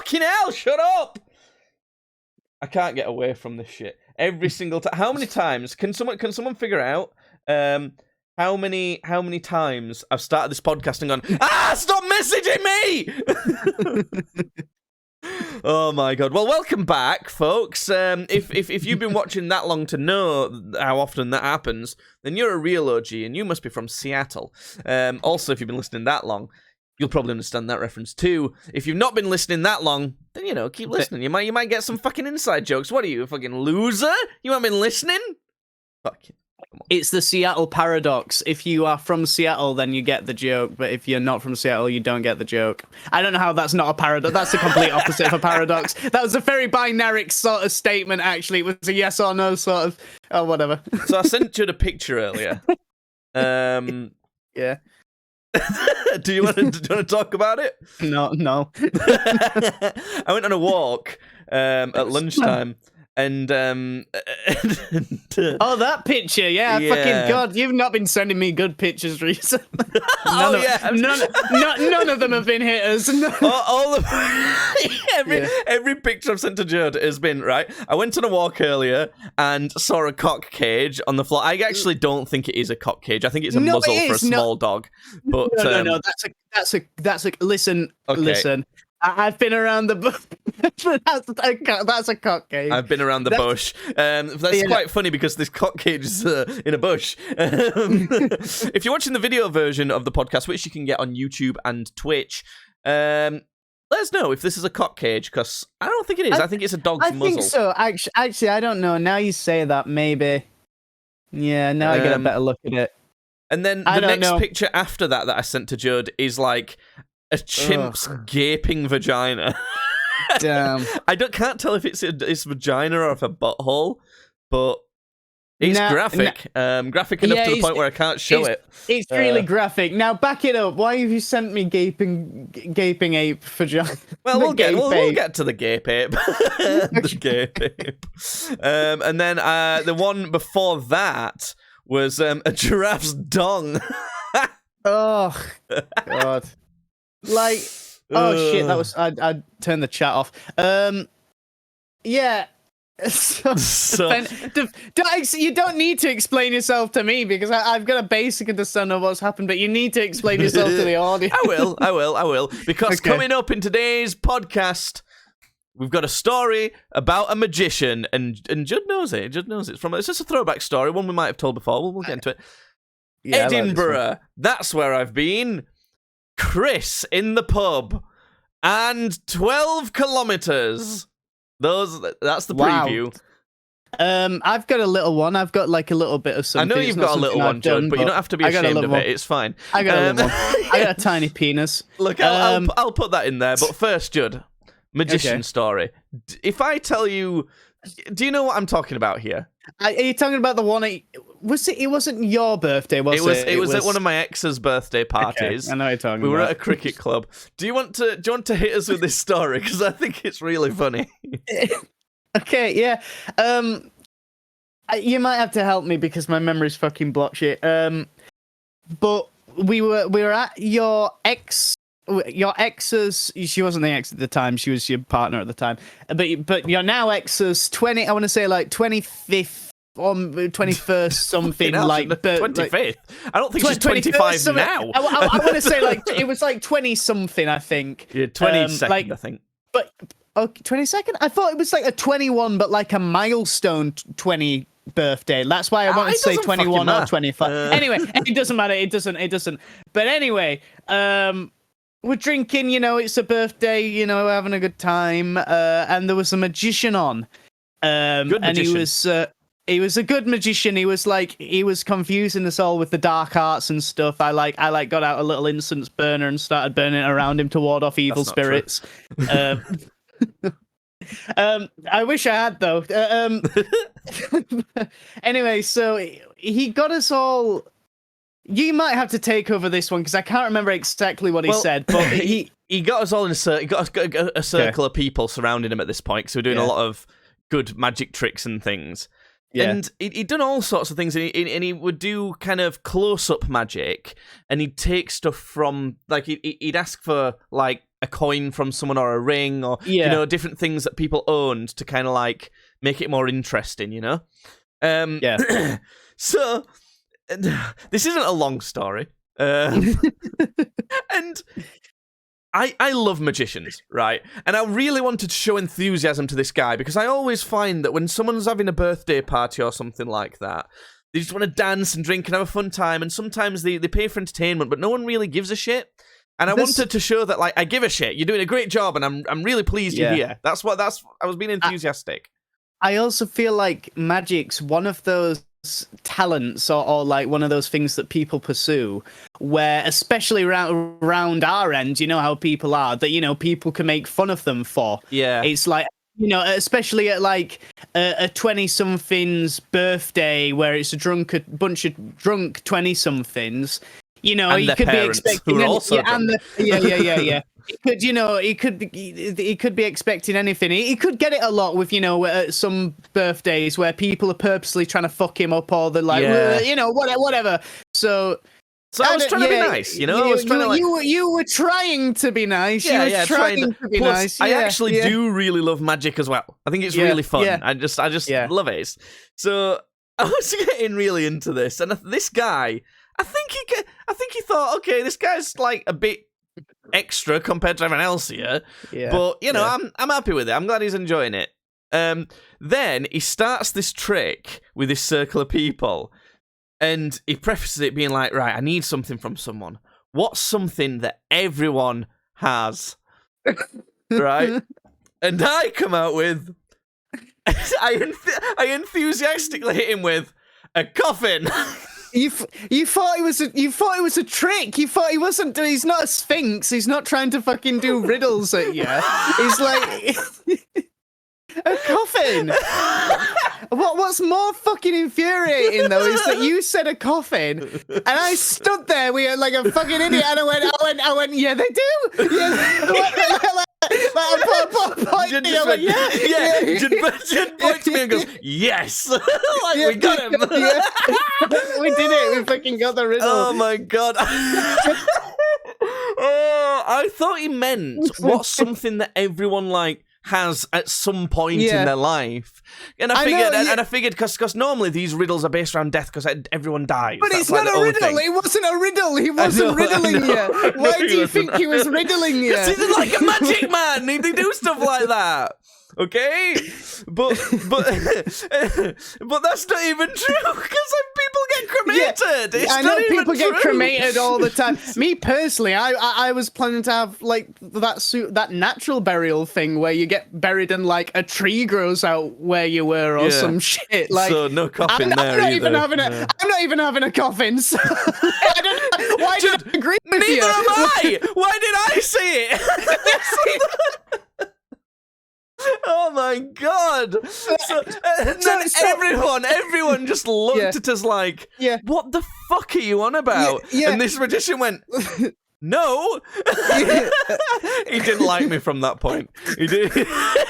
Fucking hell, shut up! I can't get away from this shit. Every single time. How many times can someone figure out how many times I've started this podcast and gone, stop messaging me! Oh my god. Well, welcome back, folks. If you've been watching that long to know how often that happens, then you're a real OG and you must be from Seattle. Also, if you've been listening that long, you'll probably understand that reference too. If you've not been listening that long, then keep listening. You might get some fucking inside jokes. What are you, a fucking loser? You haven't been listening? Fuck you. It's the Seattle paradox. If you are from Seattle, then you get the joke. But if you're not from Seattle, you don't get the joke. I don't know how that's not a paradox. That's the complete opposite of a paradox. That was a very binary sort of statement, actually. It was a yes or no sort of... Oh, whatever. So I sent you the picture earlier. Yeah. Do you want to talk about it? No. I went on a walk at lunchtime. And oh, that picture, yeah. Fucking God, you've not been sending me good pictures recently. None of them have been hitters. Every picture I've sent to Judd has been, right, I went on a walk earlier and saw a cock cage on the floor. I actually don't think it is a cock cage. I think it's a muzzle for a small dog. But no, that's a listen. I've been around the bush. That's a cock cage. I've been around the bush. That's quite funny because this cock cage is in a bush. If you're watching the video version of the podcast, which you can get on YouTube and Twitch, let us know if this is a cock cage, because I don't think it is. I think it's a dog's muzzle. I think so. Actually, I don't know. Now you say that, maybe. Yeah, now I get a better look at it. And then the next picture after that I sent to Judd is like a chimp's gaping vagina. Damn. I can't tell if it's vagina or if a butthole, but it's graphic. Graphic enough to the point where I can't show it. It's really graphic. Now back it up. Why have you sent me gaping ape vagina? Well, we'll get to the gape ape. The gape ape. And then the one before that was a giraffe's dong. Oh God. Like, oh shit, that was I turned the chat off. Yeah. You don't need to explain yourself to me because I've got a basic understanding of what's happened, but you need to explain yourself to the audience. I will. Because coming up in today's podcast, we've got a story about a magician, and Judd knows it. It's just a throwback story, one we might have told before. We'll get into it. Yeah, Edinburgh, that's where I've been. Chris in the pub, and 12 kilometers. That's the preview. I've got a little one. I've got like a little bit of something. I know you've got a little one, John, but you don't have to be ashamed of it. It's fine. I got a little one. I got a tiny penis. Look, I'll put that in there. But first, Judd, magician story. If I tell you, do you know what I'm talking about here? Are you talking about the one? It wasn't your birthday, was it? It was at one of my ex's birthday parties. Okay, I know what you're talking about. We were at a cricket club. Do you want to hit us with this story? Because I think it's really funny. Okay, yeah. You might have to help me because my memory's fucking block shit. But we were at your ex's. She wasn't the ex at the time. She was your partner at the time. But your now ex's 20. I want to say like 25th. Or 21st something like 25th. I don't think she's 25 now. I want to say like it was like 20 something. I think. Yeah, 22nd. I think. But 22nd. I thought it was like a 21, but like a milestone 20 birthday. That's why I wanted to say 21 or 25. Anyway, it doesn't matter. It doesn't. But anyway, we're drinking. It's a birthday. We're having a good time. And there was a magician on. Good magician. And he was a good magician. He was confusing us all with the dark arts and stuff. I got out a little incense burner and started burning it around him to ward off evil spirits. I wish I had though. Anyway, so he got us all. You might have to take over this one because I can't remember exactly what he said. But he got us all in a circle. He got a circle of people surrounding him at this point. So we're doing a lot of good magic tricks and things. Yeah. And he'd done all sorts of things, and he would do kind of close-up magic, and he'd take stuff from, like, he'd ask for, like, a coin from someone or a ring or different things that people owned to kind of like make it more interesting, So this isn't a long story, and I love magicians, right? And I really wanted to show enthusiasm to this guy because I always find that when someone's having a birthday party or something like that, they just want to dance and drink and have a fun time, and sometimes they pay for entertainment, but no one really gives a shit. And I wanted to show that, like, I give a shit. You're doing a great job, and I'm really pleased you're here. I was being enthusiastic. I also feel like magic's one of those talents or like one of those things that people pursue where, especially around our end, you know how people are, that, people can make fun of them for. Yeah. It's like, especially at like a 20-something's birthday where it's a bunch of drunk 20-somethings, you could be expecting yeah. He could be expecting anything. He could get it a lot with, at some birthdays where people are purposely trying to fuck him up, or they're like, whatever. So I was trying to be nice, I was trying to you were trying to be nice. Trying to be nice. I actually do really love magic as well. I think it's really fun. Yeah. I just love it. So I was getting really into this, and this guy, I think he thought, okay, this guy's like a bit extra compared to everyone else here, but I'm happy with it. I'm glad he's enjoying it. Then he starts this trick with this circle of people. And he prefaces it being like, right, I need something from someone. What's something that everyone has? Right? And I come out with... I enthusiastically hit him with a coffin. You thought it was a trick. You thought he's not a sphinx. He's not trying to fucking do riddles at you. He's like... A coffin. What's more fucking infuriating though is that you said a coffin, and I stood there like a fucking idiot, and I went, yeah, they do. Jed points to me and goes, yes, like we got him. We did it. We fucking got the riddle. Oh my god. I thought he meant what's something that everyone like has at some point in their life, and I figured because normally these riddles are based around death because everyone dies. But it's not a riddle. Thing. It wasn't a riddle. He wasn't riddling you. Why do you think he was riddling you? Because he's like a magic man. They do stuff like that. Okay, but that's not even true because people get cremated. I know people get cremated all the time. Me personally, I was planning to have like that natural burial thing where you get buried and like a tree grows out where you were or some shit. Like, so no coffin there I'm not either. I'm not even having a coffin. So I don't know. Why did I agree with you? Neither am I. Why did I say it? Oh my god! Everyone just looked at us like, what the fuck are you on about? And this magician went, no! He didn't like me from that point. He did. I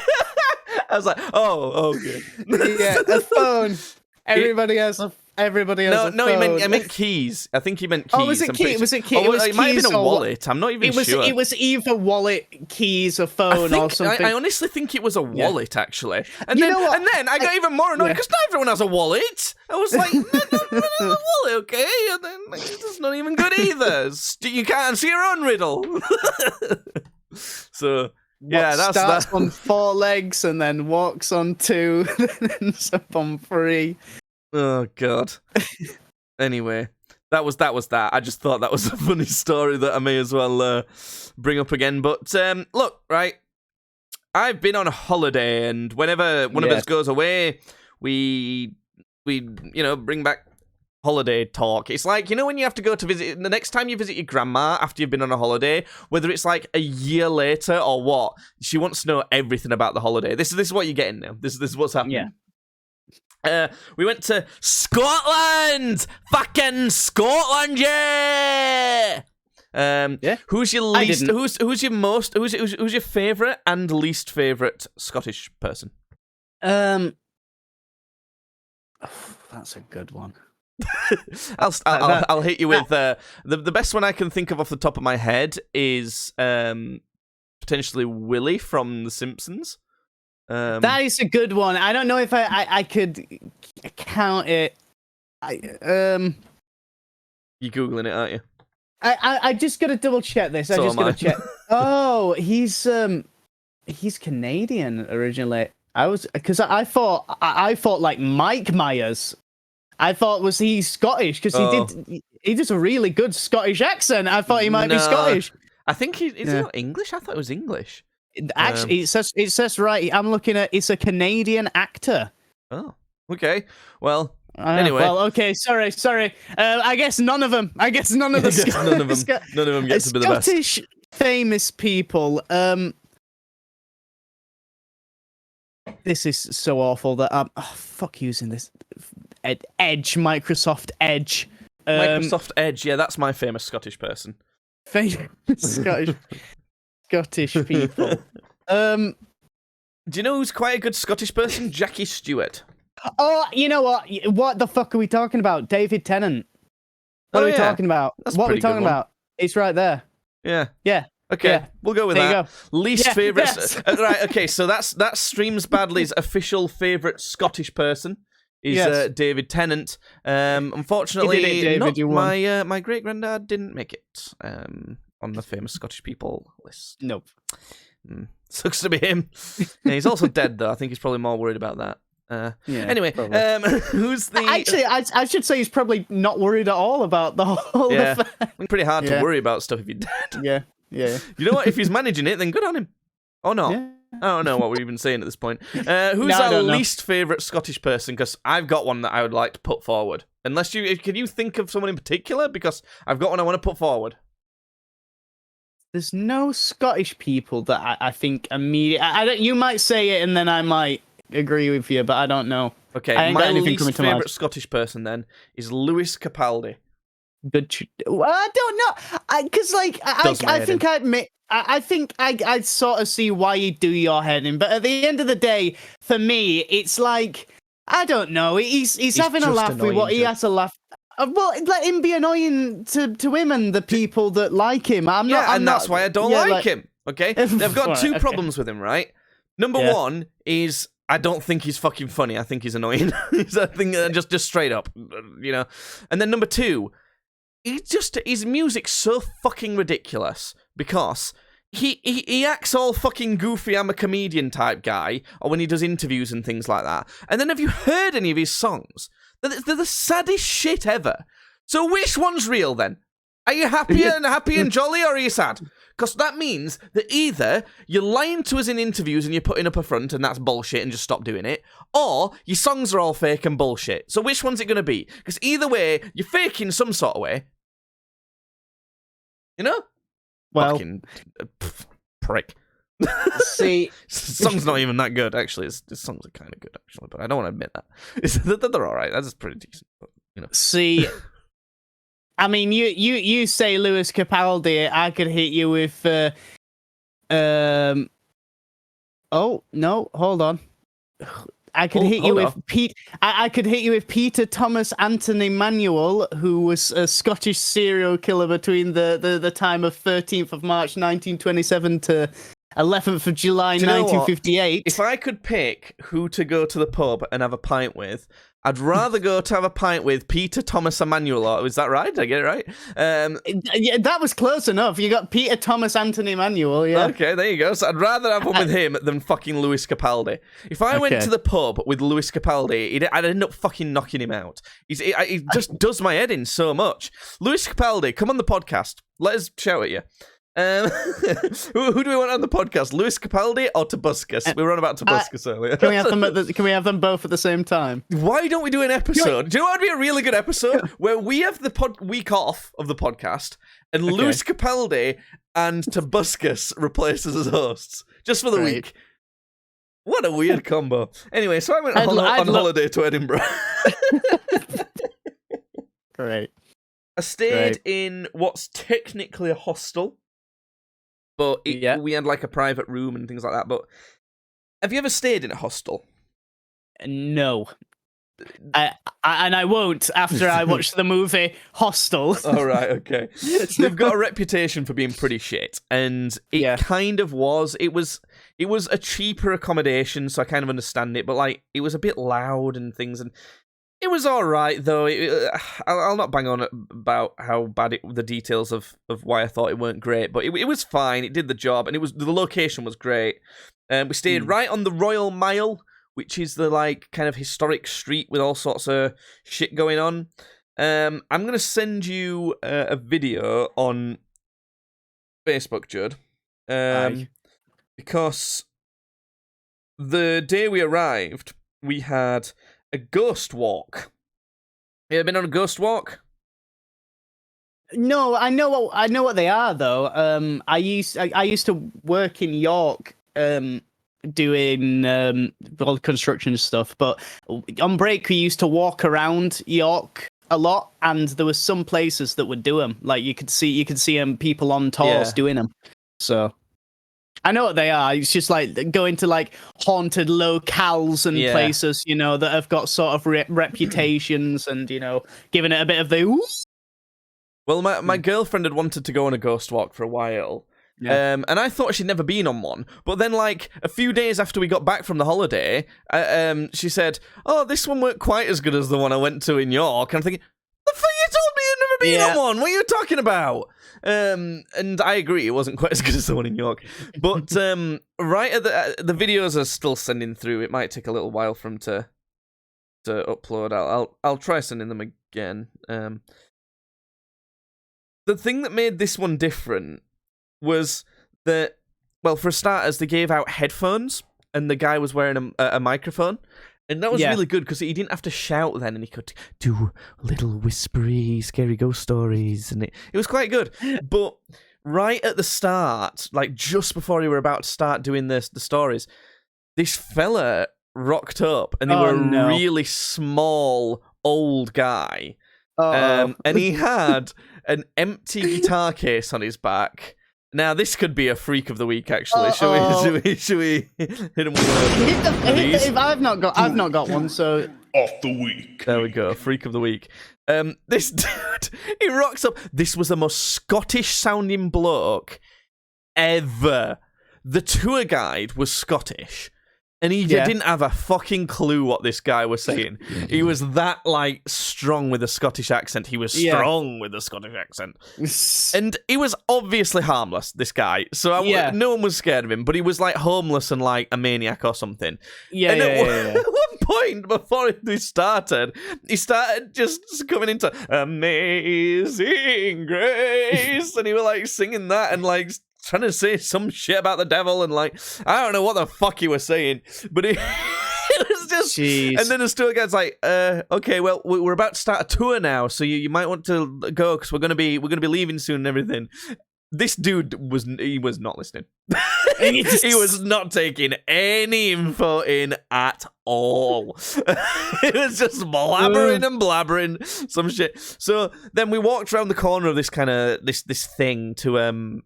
was like, oh, okay. Yeah, a phone. Everybody has a phone. No, I meant keys. I think he meant keys. Oh, was it keys? Was it keys? It might have been a wallet. I'm not even sure. It was either wallet, keys, or phone, or something. I honestly think it was a wallet, actually. And then I got even more annoyed because not everyone has a wallet. I was like, no, wallet, okay? And then it's not even good either. You can't answer your own riddle. So... that's starts on 4 legs and then walks on 2, and ends up on 3. Oh god. Anyway, that was that. I just thought that was a funny story that I may as well bring up again. But look, right, I've been on a holiday, and whenever one of us goes away, we bring back holiday talk. It's like, when you have to go to visit, the next time you visit your grandma after you've been on a holiday, whether it's like a year later or what, she wants to know everything about the holiday. This is what you're getting now. This is what's happening. Yeah. We went to Scotland! Fucking Scotland, yeah! Who's your least? Who's your most? Who's your favourite and least favourite Scottish person? That's a good one. I'll hit you with the best one I can think of off the top of my head is potentially Willy from The Simpsons. That is a good one. I don't know if I could count it. You're Googling it, aren't you? I just gotta double check this. I So just am I. gotta check. Oh, he's Canadian originally. I thought like Mike Myers. I thought was he Scottish because he did a really good Scottish accent. I thought he might be Scottish. I think is he not English? I thought it was English. Actually, it says right. I'm looking at it's a Canadian actor. Oh, okay. Well, anyway. Well, okay. Sorry. I guess none of them. None of them get to be the best. Scottish famous people. This is so awful that I'm fuck using this. Edge, Microsoft Edge. Microsoft Edge, yeah, that's my famous Scottish person. Famous Scottish people. Do you know who's quite a good Scottish person? Jackie Stewart. Oh, you know what? What the fuck are we talking about? David Tennant. What are we talking about? What are we talking about? It's right there. Yeah. Yeah. Okay, yeah. We'll go with there that. Least favourite. Yes. Right, okay, so that's Streams Badly's official favourite Scottish person is David Tennant. Unfortunately, my great granddad didn't make it on the famous Scottish people list. Nope. Sucks to be him. Yeah, he's also dead though. I think he's probably more worried about that. Anyway, who's the... Actually, I should say he's probably not worried at all about the whole affair. It's pretty hard to worry about stuff if you're dead. Yeah. You know what? If he's managing it, then good on him. Or not. Yeah. I don't know what we're even saying at this point. Who's our least favourite Scottish person? Because I've got one that I would like to put forward. Can you think of someone in particular? Because I've got one I want to put forward. There's no Scottish people that I think immediately... You might say it and then I might agree with you, but I don't know. Okay, my least favourite Scottish person then is Lewis Capaldi. Well, I don't know, because I think I admit, I think I sort of see why you do your head in, but at the end of the day, for me, it's like I don't know. He's having a laugh with what he has to laugh. Well, let him be annoying to him and the people that like him. That's why I don't like him. Okay, they've got two problems with him, right? Number one is I don't think he's fucking funny. I think he's annoying. Just straight up, you know. And then number two. His music's so fucking ridiculous because he acts all fucking goofy, I'm a comedian type guy, or when he does interviews and things like that. And then have you heard any of his songs? They're the saddest shit ever. So which one's real then? Are you happy and jolly, or are you sad? Because that means that either you're lying to us in interviews and you're putting up a front and that's bullshit and just stop doing it, or your songs are all fake and bullshit. So which one's it going to be? Because either way, you're faking some sort of way. You know? Well, fucking prick. See, song's not even that good, actually. His songs are kind of good, actually, but I don't want to admit that. They're all right. That's pretty decent. But, you know. See, I mean, you say Lewis Capaldi. I could hit you with. Oh no! Hold on. I could hit you with I could hit you with Peter Thomas Anthony Manuel, who was a Scottish serial killer between the time of 13th of March 1927 to 11th of July 1958. If I could pick who to go to the pub and have a pint with, I'd rather go to have a pint with Peter Thomas Emanuel. Is that right? Did I get it right? Yeah, that was close enough. You got Peter Thomas Anthony Emanuel, yeah. Okay, there you go. So I'd rather have one with him than fucking Lewis Capaldi. If I went to the pub with Lewis Capaldi, I'd end up fucking knocking him out. He just does my head in so much. Lewis Capaldi, come on the podcast. Let us shout at you. Who do we want on the podcast? Lewis Capaldi or Tobuscus? We were on about Tobuscus earlier. Can we have them both at the same time? Why don't we do an episode? Do you know what would be a really good episode? Where we have the week off of the podcast and Lewis Capaldi and Tobuscus replace us as hosts just for the week. What a weird combo. Anyway, so I went on holiday to Edinburgh. Great. I stayed in what's technically a hostel. But we had like a private room and things like that. But have you ever stayed in a hostel? No. And I won't after I watch the movie Hostel. All right, okay. They've got a reputation for being pretty shit, and it kind of was. It was a cheaper accommodation, so I kind of understand it. But like, it was a bit loud and things, and it was all right though. I'll not bang on about how bad the details of why I thought it weren't great, but it was fine. It did the job, and the location was great. We stayed right on the Royal Mile, which is the like kind of historic street with all sorts of shit going on. I'm gonna send you a video on Facebook, Judd, because the day we arrived, we had a ghost walk. You ever been on a ghost walk? No, I know what they are though. I used to work in York. Doing all construction stuff, but on break we used to walk around York a lot, and there were some places that would do them. Like you could see people on tours doing them. So I know what they are. It's just like going to like haunted locales and places, you know, that have got sort of reputations, and you know, giving it a bit of the. Ooh. Well, my girlfriend had wanted to go on a ghost walk for a while. Yeah. And I thought she'd never been on one, but then like a few days after we got back from the holiday, she said, "Oh, this one weren't quite as good as the one I went to in York." And I'm thinking, "The fuck, you told me you'd never been on one. What are you talking about?" And I agree, it wasn't quite as good as the one in York. But right at the videos are still sending through. It might take a little while for them to upload. I'll try sending them again. The thing that made this one different was that, well, for starters, they gave out headphones, and the guy was wearing a microphone, and that was really good because he didn't have to shout then, and he could do little whispery, scary ghost stories, and it was quite good. But right at the start, like just before we were about to start doing the stories, this fella rocked up, and they were a really small, old guy, and he had an empty guitar case on his back. Now, this could be a freak of the week, actually. Should we hit him with I've not got one, so off the week. There we go, freak of the week. This dude, he rocks up. This was the most Scottish-sounding bloke ever. The tour guide was Scottish, and he didn't have a fucking clue what this guy was saying. He was that, like, strong with a Scottish accent. He was strong with a Scottish accent. And he was obviously harmless, this guy. So no one was scared of him, but he was, like, homeless and, like, a maniac or something. At one point, before we started, he started just coming into Amazing Grace, and he was, like, singing that and, like, trying to say some shit about the devil, and like, I don't know what the fuck he was saying, but it was just. Jeez. And then the tour guide's like, okay, well, we're about to start a tour now, so you might want to go because we're gonna be leaving soon and everything. This dude was not listening. He was not taking any info in at all. It was just blabbering and blabbering some shit. So then we walked around the corner of this kind of this thing to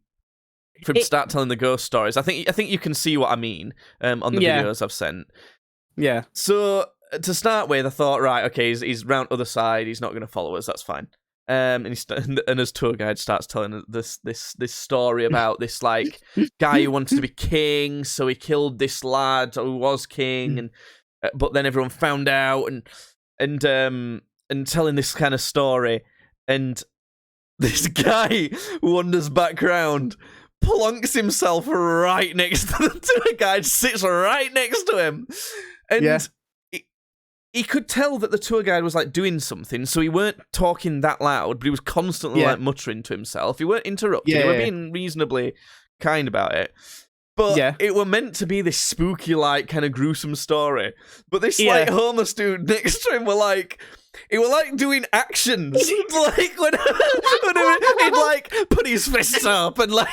for him to start telling the ghost stories. I think you can see what I mean on the videos I've sent. Yeah. So to start with, I thought, right, okay, he's round other side. He's not going to follow us. That's fine. And his tour guide starts telling this story about this like guy who wanted to be king, so he killed this lad who was king, and but then everyone found out, and telling this kind of story, and this guy wanders back round, plonks himself right next to the tour guide, sits right next to him, and he could tell that the tour guide was like doing something, so he weren't talking that loud, but he was constantly like muttering to himself. He weren't interrupting. He were being reasonably kind about it. But it were meant to be this spooky, like, kind of gruesome story. But this, like, homeless dude next to him were like, he was like doing actions, like when he'd like put his fists up and like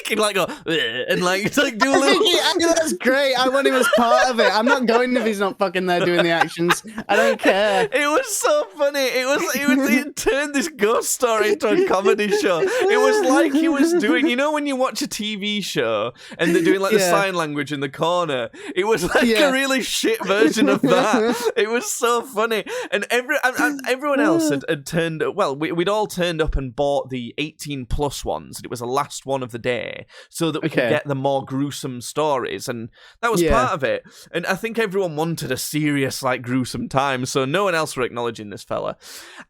he'd like go and like do a little. That's great. I want him as part of it. I'm not going if he's not fucking there doing the actions. I don't care. It was so funny. It turned this ghost story into a comedy show. It was like he was doing, you know, when you watch a TV show and they're doing like the sign language in the corner. It was like a really shit version of that. It was so funny, and everyone else had turned. Well, we'd all turned up and bought the 18+ ones. And it was the last one of the day, so that we could get the more gruesome stories, and that was part of it. And I think everyone wanted a serious, like, gruesome time, so no one else were acknowledging this fella.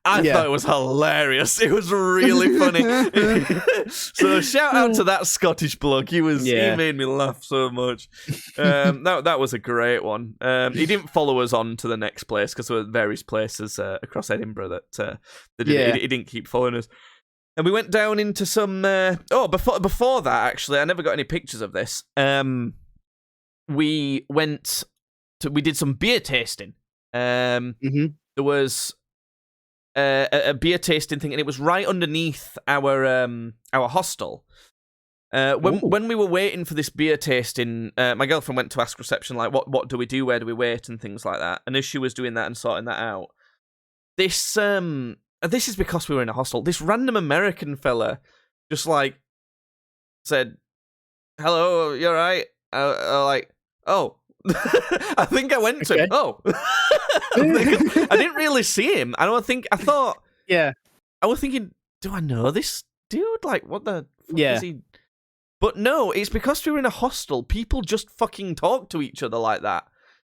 I thought it was hilarious. It was really funny. So shout out to that Scottish bloke. He made me laugh so much. That was a great one. He didn't follow us on to the next place because there were various places across Edinburgh that he didn't keep following us. And we went down into some. Before that, actually, I never got any pictures of this. We did some beer tasting. There was a beer tasting thing, and it was right underneath our hostel. When we were waiting for this beer tasting, my girlfriend went to ask reception, like, what do we do? Where do we wait? And things like that. And as she was doing that and sorting that out, this is because we were in a hostel. This random American fella just, like, said, "Hello, you alright?" Like, "Oh." I think I went to him. Oh. I didn't really see him. I was thinking, do I know this dude? Like, what the fuck is he? But no, it's because we were in a hostel. People just fucking talk to each other like that.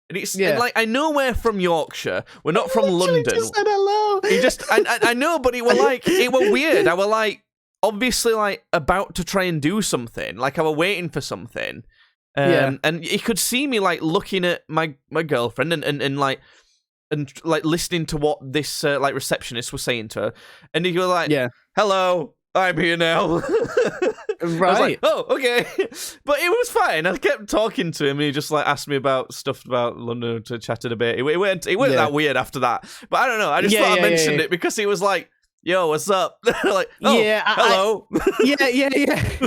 And it's and, like, I know we're from Yorkshire. We're not from London. Just said hello. I know, but it were weird. I were like, obviously, like, about to try and do something. Like, I were waiting for something. And he could see me, like, looking at my girlfriend and listening to what this like receptionist was saying to her, and he was like, "Hello, I'm here now." Right. I was like, "Oh, okay," but it was fine. I kept talking to him, and he just, like, asked me about stuff about London, to chatted a bit. It weren't that weird after that, but I don't know. I just thought I mentioned it because he was like, "Yo, what's up?" Like, "Oh, hello."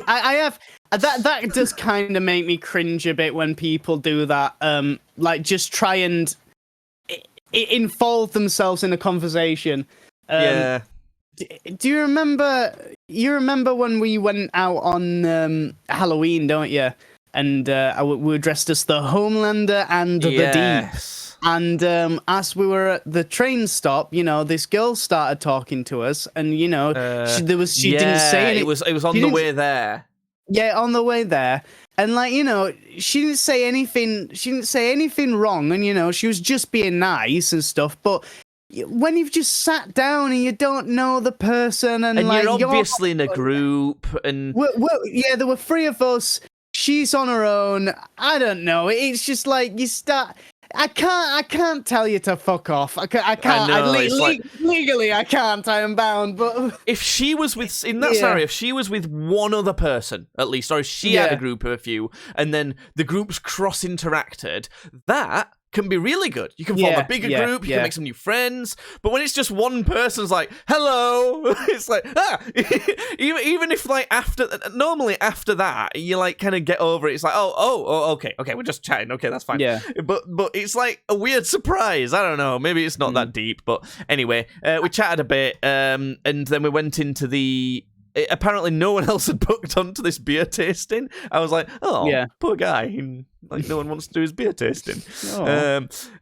I have. That does kind of make me cringe a bit when people do that. Like, just try and involve themselves in a conversation. Do you remember? You remember when we went out on Halloween, don't you? And we were dressed as the Homelander and the Deep. And as we were at the train stop, you know, this girl started talking to us, and, you know, she didn't say anything. It was on the way there. Yeah, on the way there. And, like, you know, she didn't say anything wrong, and, you know, she was just being nice and stuff. But when you've just sat down and you don't know the person, and like, you're obviously in a group, and there were three of us. She's on her own. I don't know. It's just like you start. I can't tell you to fuck off. I can't. Legally, I can't. I am bound. But if she was with, in that scenario, if she was with one other person at least, or if she had a group of a few, and then the groups cross-interacted, that can be really good. You can form a bigger group, you can make some new friends. But when it's just one person's like, "Hello," it's like, even if, like, normally after that, you, like, kind of get over it. It's like, oh, okay, we're just chatting. Okay, that's fine. Yeah. But it's like a weird surprise. I don't know. Maybe it's not that deep. But anyway, we chatted a bit, and then we went into the. Apparently, no one else had booked onto this beer tasting. I was like, "Oh, poor guy. Like, no one wants to do his beer tasting."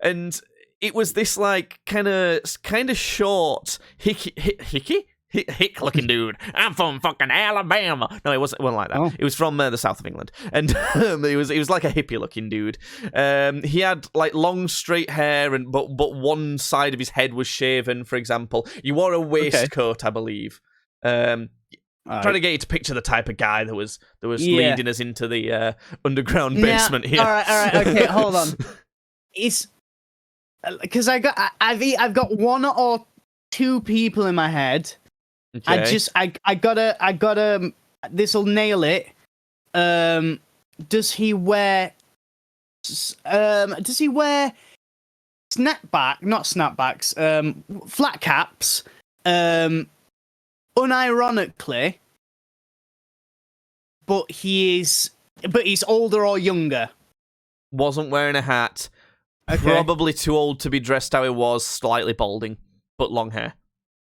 And it was this, like, kind of short, hick looking dude. "I'm from fucking Alabama." No, it wasn't like that. Oh. It was from the south of England, and he was like a hippie looking dude. He had, like, long straight hair, and but one side of his head was shaven. For example, he wore a waistcoat, I believe. Trying to get you to picture the type of guy that was leading us into the underground basement here. All right, okay, hold on. It's because I've got one or two people in my head. Okay. I gotta. This'll nail it. Does he wear not snapbacks, flat caps, unironically, but he's older or younger. Wasn't wearing a hat. Okay. Probably too old to be dressed how he was, slightly balding, but long hair.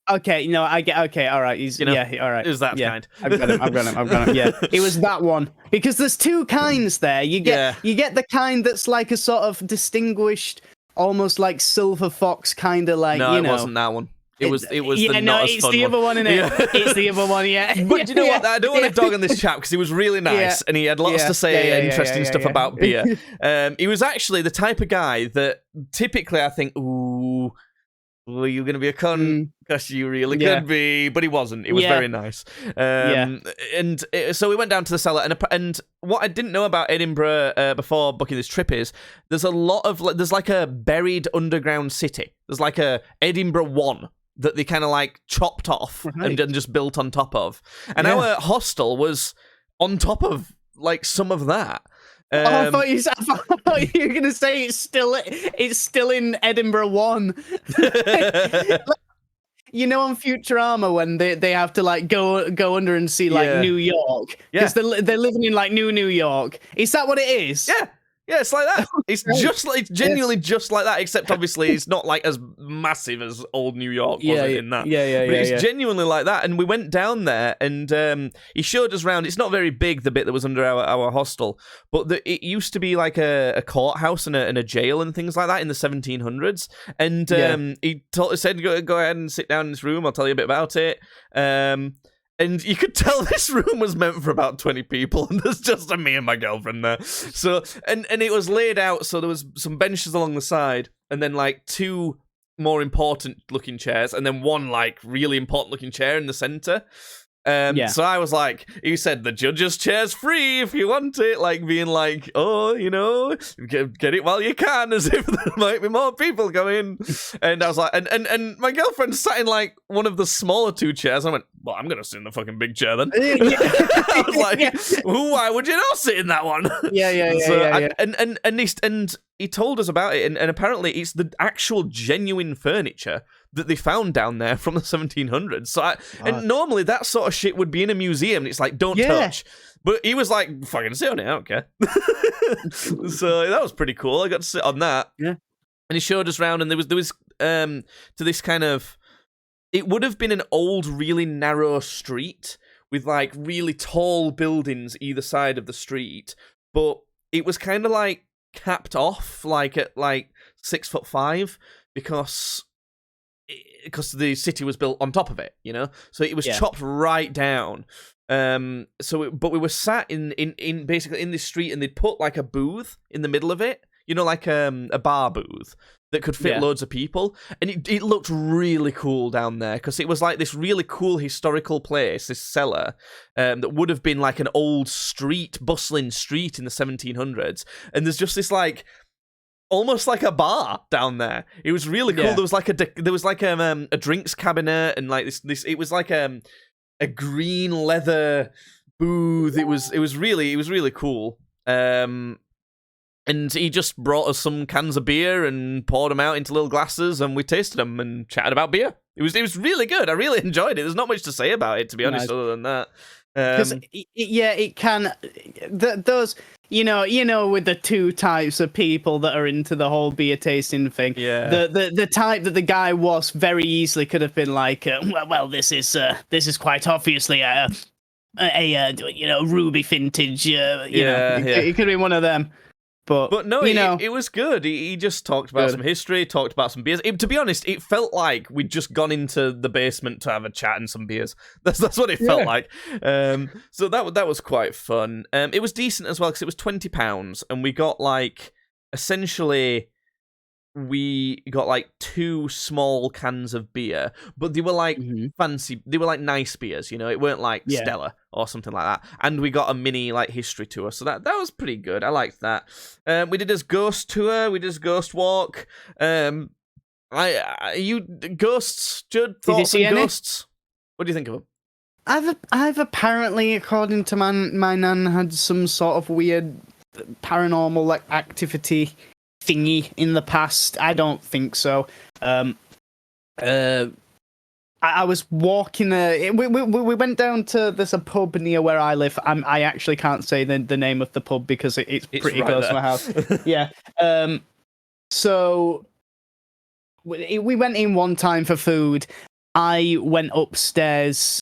Okay, no, I get. Okay, all right. He's all right. It was that kind. I've got him. Yeah, it was that one because there's two kinds there. You get the kind that's like a sort of distinguished, almost like silver fox kind of like. No, you know. It wasn't that one. It was the no, not as it's fun the one. other one, isn't it? Yeah. It's the other one, yeah. But do you know what? I don't want to dog on this chap because he was really nice and he had lots to say, interesting stuff about beer. He was actually the type of guy that typically I think, ooh, well, you're going to be a cunt because you really could be, but he wasn't. He was very nice. And so we went down to the cellar, and what I didn't know about Edinburgh before booking this trip is there's there's like a buried underground city. There's like a Edinburgh 1 that they kind of like chopped off and just built on top of. And our hostel was on top of like some of that. I thought you were going to say it's still in Edinburgh 1. You know, on Futurama when they have to like go under and see like New York because they're living in like New York. Is that what it is? Yeah, it's like that. It's genuinely just like that, except obviously it's not like as massive as old New York wasn't in that. But it's genuinely like that. And we went down there and he showed us around. It's not very big, the bit that was under our hostel, but it used to be like a courthouse and a jail and things like that in the 1700s. And he said, go ahead and sit down in this room. I'll tell you a bit about it. And you could tell this room was meant for about 20 people, and there's just me and my girlfriend there. So, and it was laid out, so there was some benches along the side, and then like 2 more important looking chairs, and then 1 like really important looking chair in the center. So I was like, he said the judge's chair's free if you want it, like being like, oh, you know, get it while you can, as if there might be more people coming. And I was like, and my girlfriend sat in like one of the smaller 2 chairs. I went, well, I'm gonna sit in the fucking big chair then. I was like, why would you not sit in that one? And he told us about it, and apparently it's the actual genuine furniture that they found down there from the 1700s. So and normally that sort of shit would be in a museum, and it's like, don't touch. But he was like, fucking sit on it, I don't care. So that was pretty cool. I got to sit on that. Yeah. And he showed us around, and there was to this kind of, it would have been an old, really narrow street with like really tall buildings either side of the street, but it was kind of like capped off like at like 6'5" because the city was built on top of it, you know, so it was chopped right down. But we were sat in basically in this street, and they'd put like a booth in the middle of it, you know, like a bar booth that could fit loads of people, and it looked really cool down there because it was like this really cool historical place, this cellar that would have been like an old street, bustling street in the 1700s, and there's just this like almost like a bar down there. It was really cool. There was like a drinks cabinet, and like this it was like a green leather booth. It was really cool. And he just brought us some cans of beer and poured them out into little glasses, and we tasted them and chatted about beer. It was really good. I really enjoyed it. There's not much to say about it, to be honest, other than that. Because it can. Those, you know, with the 2 types of people that are into the whole beer tasting thing. Yeah. The type that the guy was very easily could have been like, well, this is quite obviously a ruby vintage. It could be one of them. But no, it was good. He just talked about some history, talked about some beers. To be honest, it felt like we'd just gone into the basement to have a chat and some beers. That's what it felt like. So that was quite fun. It was decent as well because it was £20, and we got like essentially. We got like 2 small cans of beer, but they were like fancy. They were like nice beers, you know. It weren't like Stella or something like that. And we got a mini like history tour, so that was pretty good. I liked that. We did this ghost tour. We did this ghost walk. Ghosts, Judd? Thoughts on ghosts? What do you think of them? I've apparently, according to my nan, had some sort of weird paranormal like activity thingy in the past. I don't think so. I was walking. We went down to there's a pub near where I live. I actually can't say the name of the pub because it's pretty right close there. to my house. Yeah. So we went in one time for food. I went upstairs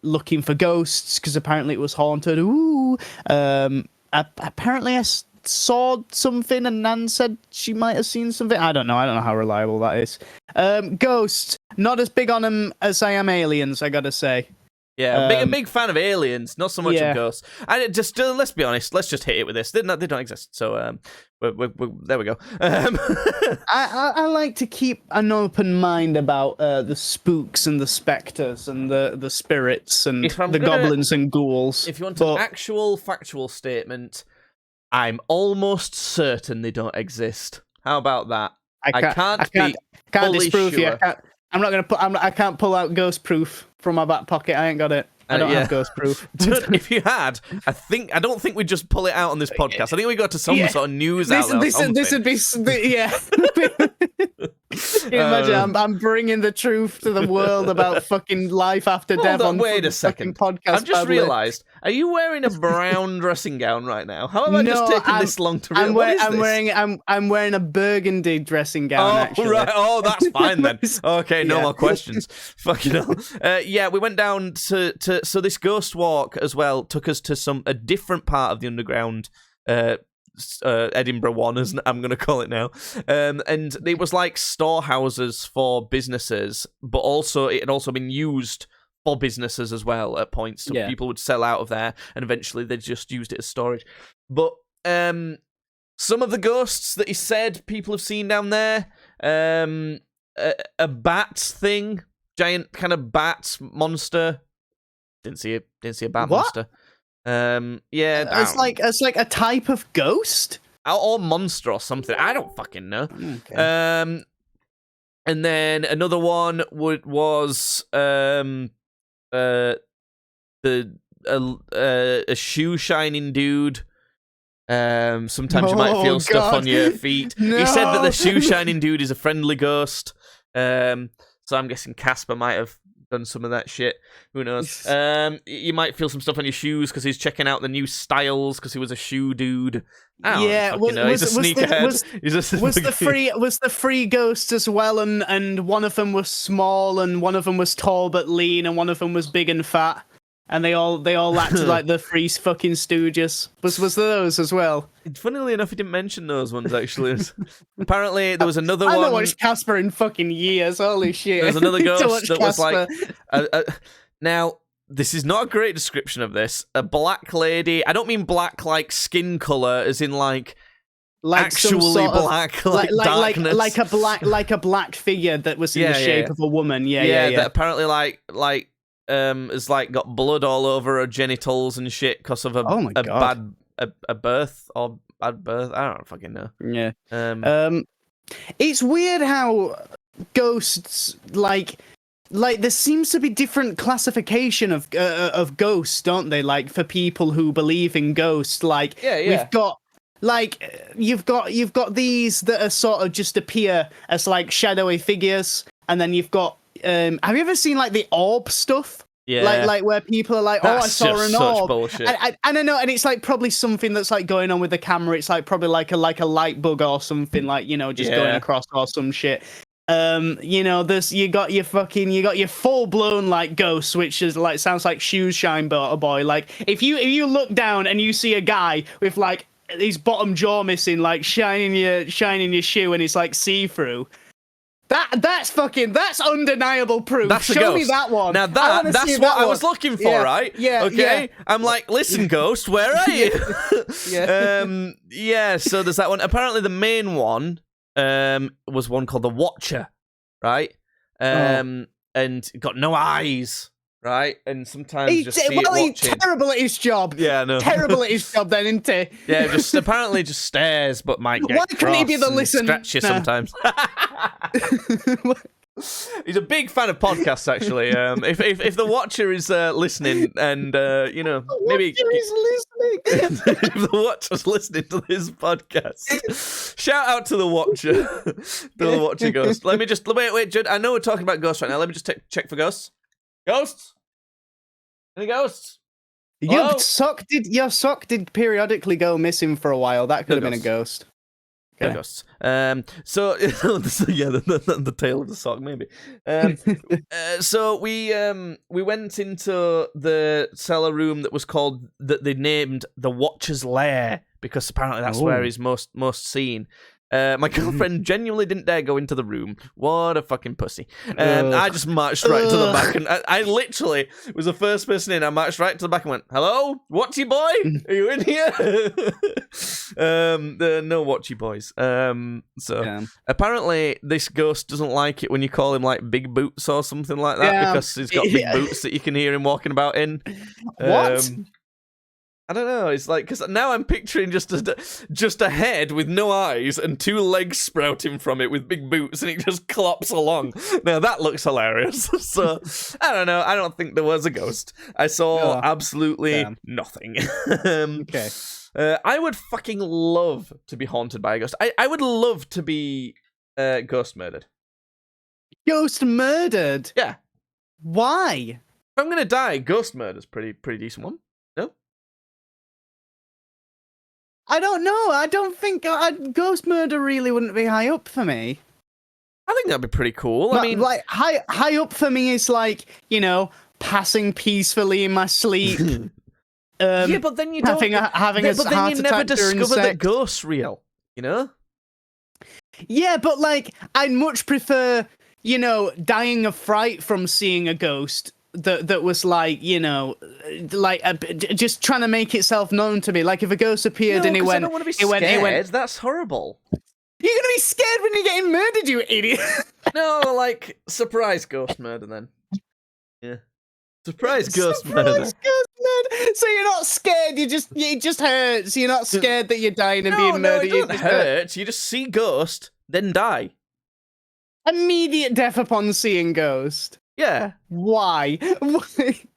looking for ghosts because apparently it was haunted. Ooh. Apparently I saw something and Nan said she might have seen something. I don't know how reliable that is. Ghosts, not as big on them as I am aliens, I gotta say. Yeah, a big fan of aliens, not so much of ghosts. And just let's be honest, let's just hit it with this. They don't exist, so there we go. I like to keep an open mind about the spooks and the spectres and the spirits and the goblins and ghouls. If you want an actual factual statement, I'm almost certain they don't exist. How about that? I can't disprove sure. you. I can't pull out ghost proof from my back pocket. I ain't got it. I don't have ghost proof. If you had, I don't think we'd just pull it out on this podcast. I think we got to some sort of news outlet. This would be Imagine I'm bringing the truth to the world about fucking life after death. Wait a second. Podcast. I've just realised. Are you wearing a brown dressing gown right now? How have I just taken this long to realize? I'm wearing a burgundy dressing gown. Actually. Right. Oh, that's fine then. Okay, no more questions. Fucking hell. Yeah, we went down to so this ghost walk as well took us to a different part of the underground. Edinburgh one, as I'm going to call it now, and it was like storehouses for businesses, but also it had also been used for businesses as well at points. So people would sell out of there, and eventually they just used it as storage. But some of the ghosts that he said people have seen down there, a bat thing, giant kind of bat monster. Didn't see a bat monster. It's like a type of ghost or monster or something. I don't fucking know. Okay. And then another one was a shoe shining dude. Sometimes you might feel stuff on your feet. No. He said that the shoe shining dude is a friendly ghost. So I'm guessing Casper might have done some of that shit. Who knows? You might feel some stuff on your shoes because he's checking out the new styles because he was a shoe dude. He's a sneakerhead. Was the free ghosts as well, and one of them was small, and one of them was tall but lean, and one of them was big and fat, and they all acted like the free fucking stooges. Was those as well? Funnily enough, he didn't mention those ones actually. Apparently, there was another one. I haven't watched Casper in fucking years. Holy shit! There was another ghost that was like. Now, this is not a great description of this. A black lady. I don't mean black like skin color, as in like actually black, like darkness, like a black figure that was in the shape of a woman. Yeah. That apparently has like got blood all over her genitals and shit because of a birth or bad birth. I don't fucking know. Yeah. It's weird how ghosts like there seems to be different classification of ghosts, don't they? Like for people who believe in ghosts, like we've got. Like you've got these that are sort of just appear as like shadowy figures, and then you've got have you ever seen like the orb stuff? Yeah. Like where people are like, that's I saw an orb. Bullshit. I don't know, and it's like probably something that's like going on with the camera. It's like probably like a light bug or something, like, you know, just going across or some shit. You know, you got your full blown like ghost, which is like sounds like shoes shine boy. Like if you look down and you see a guy with like his bottom jaw missing, like shining your shoe, and it's like see through. That's undeniable proof. Show me that one. Now that's what I was looking for, right? Yeah. Okay. Yeah. I'm like, listen, ghost, where are you? So there's that one. Apparently, the main one was one called the Watcher, right? And got no eyes. Right, and sometimes he's terrible at his job. Yeah, no. Terrible at his job, then, isn't he? Yeah, just apparently just stares, but might get Why couldn't he be the listener? Scratch you sometimes. He's a big fan of podcasts, actually. If the Watcher is listening, and maybe Watcher is listening. if the Watcher's listening to this podcast, shout out to the Watcher, the Watcher Ghost. Let me just wait, Judd. I know we're talking about ghosts right now. Let me just check for ghosts. Ghosts? Any ghosts? Your sock did periodically go missing for a while. That could have been a ghost. Okay. Ghosts. So yeah, the tail of the sock, maybe. So we went into the cellar room that was called that they named the Watcher's Lair because apparently that's where he's most seen. My girlfriend genuinely didn't dare go into the room. What a fucking pussy. I just marched right to the back, and I literally was the first person in. I marched right to the back and went, "Hello, Watchy boy? Are you in here?" There are no Watchy boys. Apparently this ghost doesn't like it when you call him like Big Boots or something like that because he's got big boots that you can hear him walking about in. What? I don't know. It's like, because now I'm picturing just a head with no eyes and two legs sprouting from it with big boots, and it just clops along. Now that looks hilarious. So I don't know. I don't think there was a ghost. I saw absolutely nothing. Okay. I would fucking love to be haunted by a ghost. I would love to be ghost murdered. Ghost murdered? Yeah. Why? If I'm gonna die, ghost murder's pretty decent one. No. I don't know. I don't think ghost murder really wouldn't be high up for me. I think that'd be pretty cool. I mean, like high up for me is like, passing peacefully in my sleep. Yeah, but then you don't having a heart attack during discover that sex. ghost's real. Yeah, but like I'd much prefer, dying of fright from seeing a ghost. That was like, just trying to make itself known to me. Like if a ghost appeared and I don't want to be scared. That's horrible. You're gonna be scared when you're getting murdered, you idiot. No, like surprise ghost murder then. Yeah, surprise ghost murder. Ghost murder. So you're not scared. It just hurts. You're not scared that you're dying and being murdered. No, it doesn't hurt. You just see ghost, then die. Immediate death upon seeing ghost. Yeah. Why?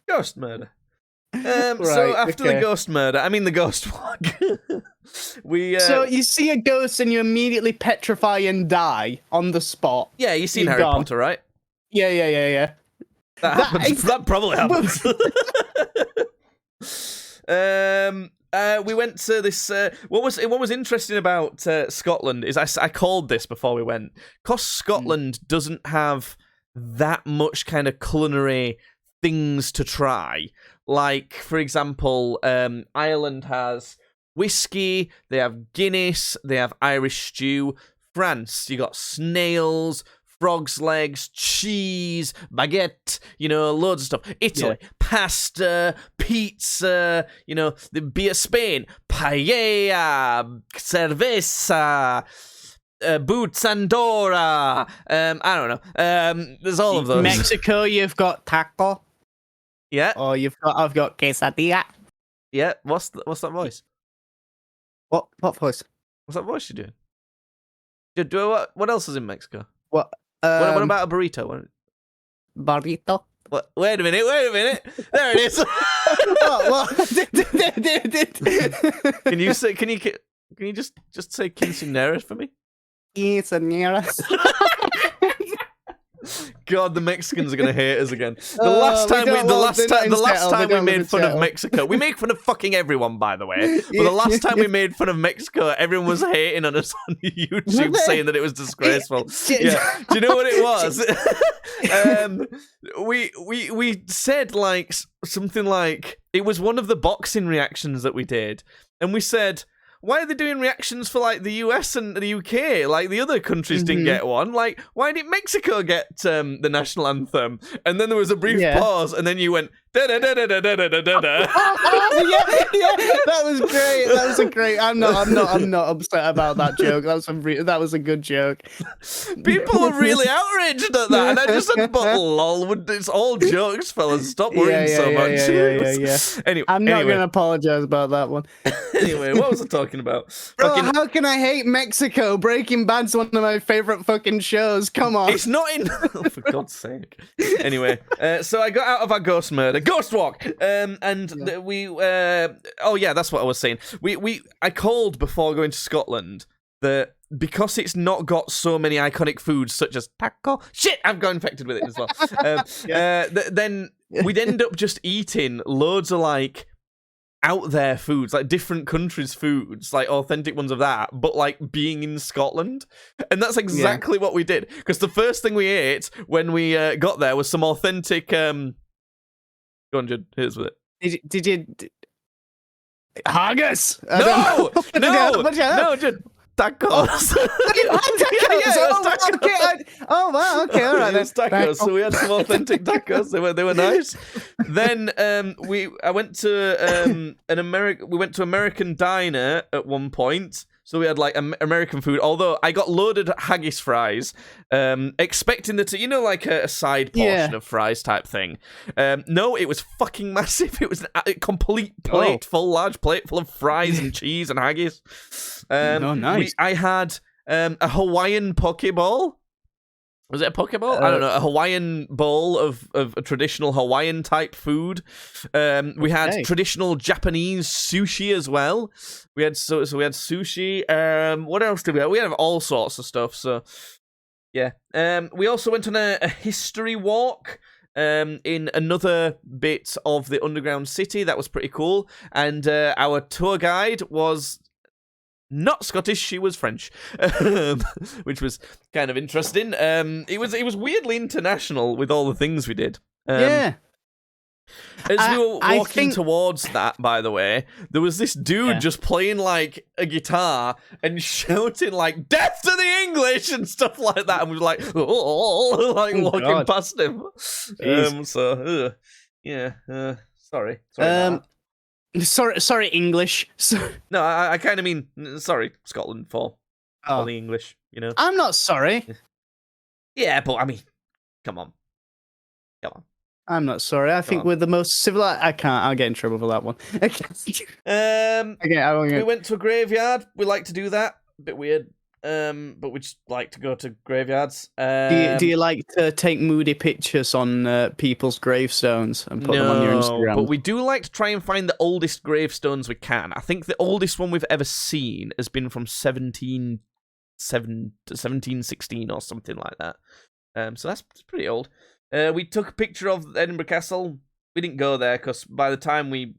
Ghost murder. So after the ghost murder, I mean the ghost walk. So you see a ghost and you immediately petrify and die on the spot. Yeah, you've seen Harry Potter, right? Yeah. That probably happens. We went to this. What was interesting about Scotland is I called this before we went. 'Cause Scotland doesn't have that much kind of culinary things to try. Like, for example, Ireland has whiskey, they have Guinness, they have Irish stew. France, you got snails, frog's legs, cheese, baguette, loads of stuff. Italy, pasta, pizza, the beer. Spain, paella, cerveza, boots Andorra. I don't know. There's all of those. Mexico, you've got taco. Yeah. Or I've got quesadilla. Yeah. What's that voice? What voice? What's that voice you're doing? What else is in Mexico? What about a burrito? Burrito. What? Wait a minute. There it is. What? Can you just say quinceañera for me? Quinceañera. God, the Mexicans are gonna hate us again. The last time we made fun of Mexico, we make fun of fucking everyone, by the way. But the last time we made fun of Mexico, everyone was hating on us on YouTube, saying that it was disgraceful. Yeah. Do you know what it was? We said like something like it was one of the boxing reactions that we did, and we said, why are they doing reactions for like the US and the UK? Like the other countries didn't get one. Like, why did Mexico get the national anthem? And then there was a brief pause, and then you went, that was great. That was a great. I'm not upset about that joke. That was a good joke. People are really outraged at that, and I just said, "But lol, it's all jokes, fellas. Stop worrying so much." Yeah. Anyway, I'm not going to apologize about that one. Anyway, what was I talking about? Bro, how can I hate Mexico? Breaking Bad's one of my favorite fucking shows. Come on. It's not in. Oh, for God's sake. Anyway, so I got out of our ghost walk, we. Oh yeah, that's what I was saying. I called before going to Scotland that because it's not got so many iconic foods such as taco. Shit, I've got infected with it as well. Then we'd end up just eating loads of like out there foods, like different countries' foods, like authentic ones of that, but like being in Scotland. And that's exactly what we did. Because the first thing we ate when we got there was some authentic. Go on, Judd, here's with it. Did you? Haggis? No, Judd. Tacos. Oh, wow. Okay, all right. It was tacos, so we had some authentic tacos. They were nice. Then I went to we went to American Diner at one point. So we had like American food, although I got loaded haggis fries, expecting that to, like a side portion of fries type thing. No, it was fucking massive. It was a complete large plate full of fries and cheese and haggis. Nice. I had a Hawaiian poke bowl. Was it a poke bowl? I don't know. A Hawaiian bowl of a traditional Hawaiian type food. We had traditional Japanese sushi as well. We had we had sushi. What else did we have? We had all sorts of stuff. So yeah. We also went on a history walk. In another bit of the underground city. That was pretty cool. And our tour guide was not Scottish, she was French, which was kind of interesting. It was weirdly international with all the things we did. As we were walking towards that, by the way, there was this dude just playing like a guitar and shouting like "Death to the English" and stuff like that, and we were like, walking past him. Sorry. Sorry, English. No, I kind of mean sorry, Scotland for all the English. I'm not sorry. Yeah, but I mean, come on. I'm not sorry. I think we're the most civilized. I'll get in trouble for that one. We went to a graveyard. We like to do that. A bit weird. But we just like to go to graveyards. Do you like to take moody pictures on people's gravestones and put them on your Instagram? But we do like to try and find the oldest gravestones we can. I think the oldest one we've ever seen has been from 1716 or something like that. So that's pretty old. We took a picture of Edinburgh Castle. We didn't go there because by the time we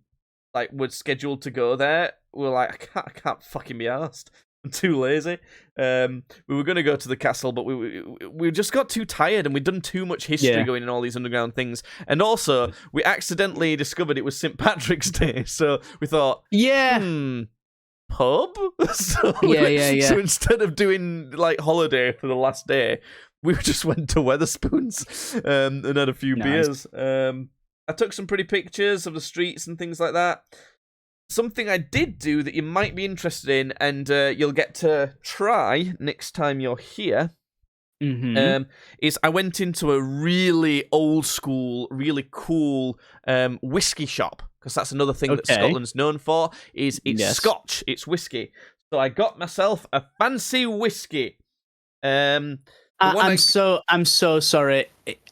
were scheduled to go there, we were like, I can't fucking be arsed. I'm too lazy. We were going to go to the castle, but we just got too tired and we'd done too much history going in all these underground things. And also, we accidentally discovered it was St. Patrick's Day, so we thought, pub? So instead of doing holiday for the last day, we just went to Wetherspoons and had a few beers. I took some pretty pictures of the streets and things like that. Something I did do that you might be interested in, and you'll get to try next time you're here, is I went into a really old school, really cool whiskey shop, because that's another thing that Scotland's known for, is it's Scotch, it's whiskey. So I got myself a fancy whiskey. I'm so sorry,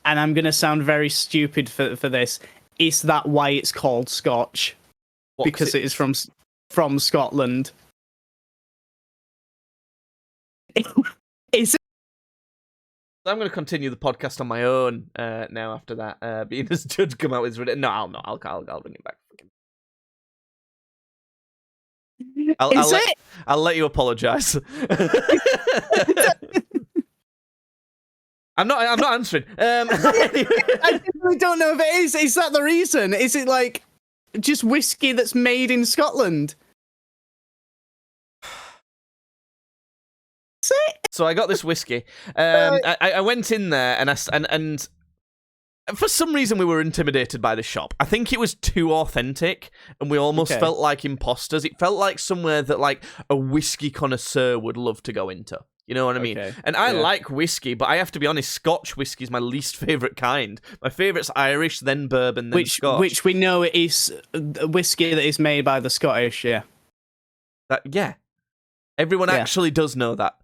and I'm gonna sound very stupid for this. Is that why it's called Scotch? Because it is from Scotland. Is it? I'm going to continue the podcast on my own now. After that, being as Judd come out with it. No, I'll not. I'll bring it back. I'll let you apologise. I'm not answering. I really don't know if it is. Is that the reason? Is it like just whiskey that's made in Scotland? So I got this whiskey. I went in there and for some reason, we were intimidated by the shop. I think it was too authentic, and we almost felt like imposters. It felt like somewhere that like a whiskey connoisseur would love to go into. You know what I mean? And I like whiskey, but I have to be honest, Scotch whiskey is my least favourite kind. My favourite's Irish, then bourbon, then Scotch. Which we know is whiskey that is made by the Scottish, Everyone actually does know that.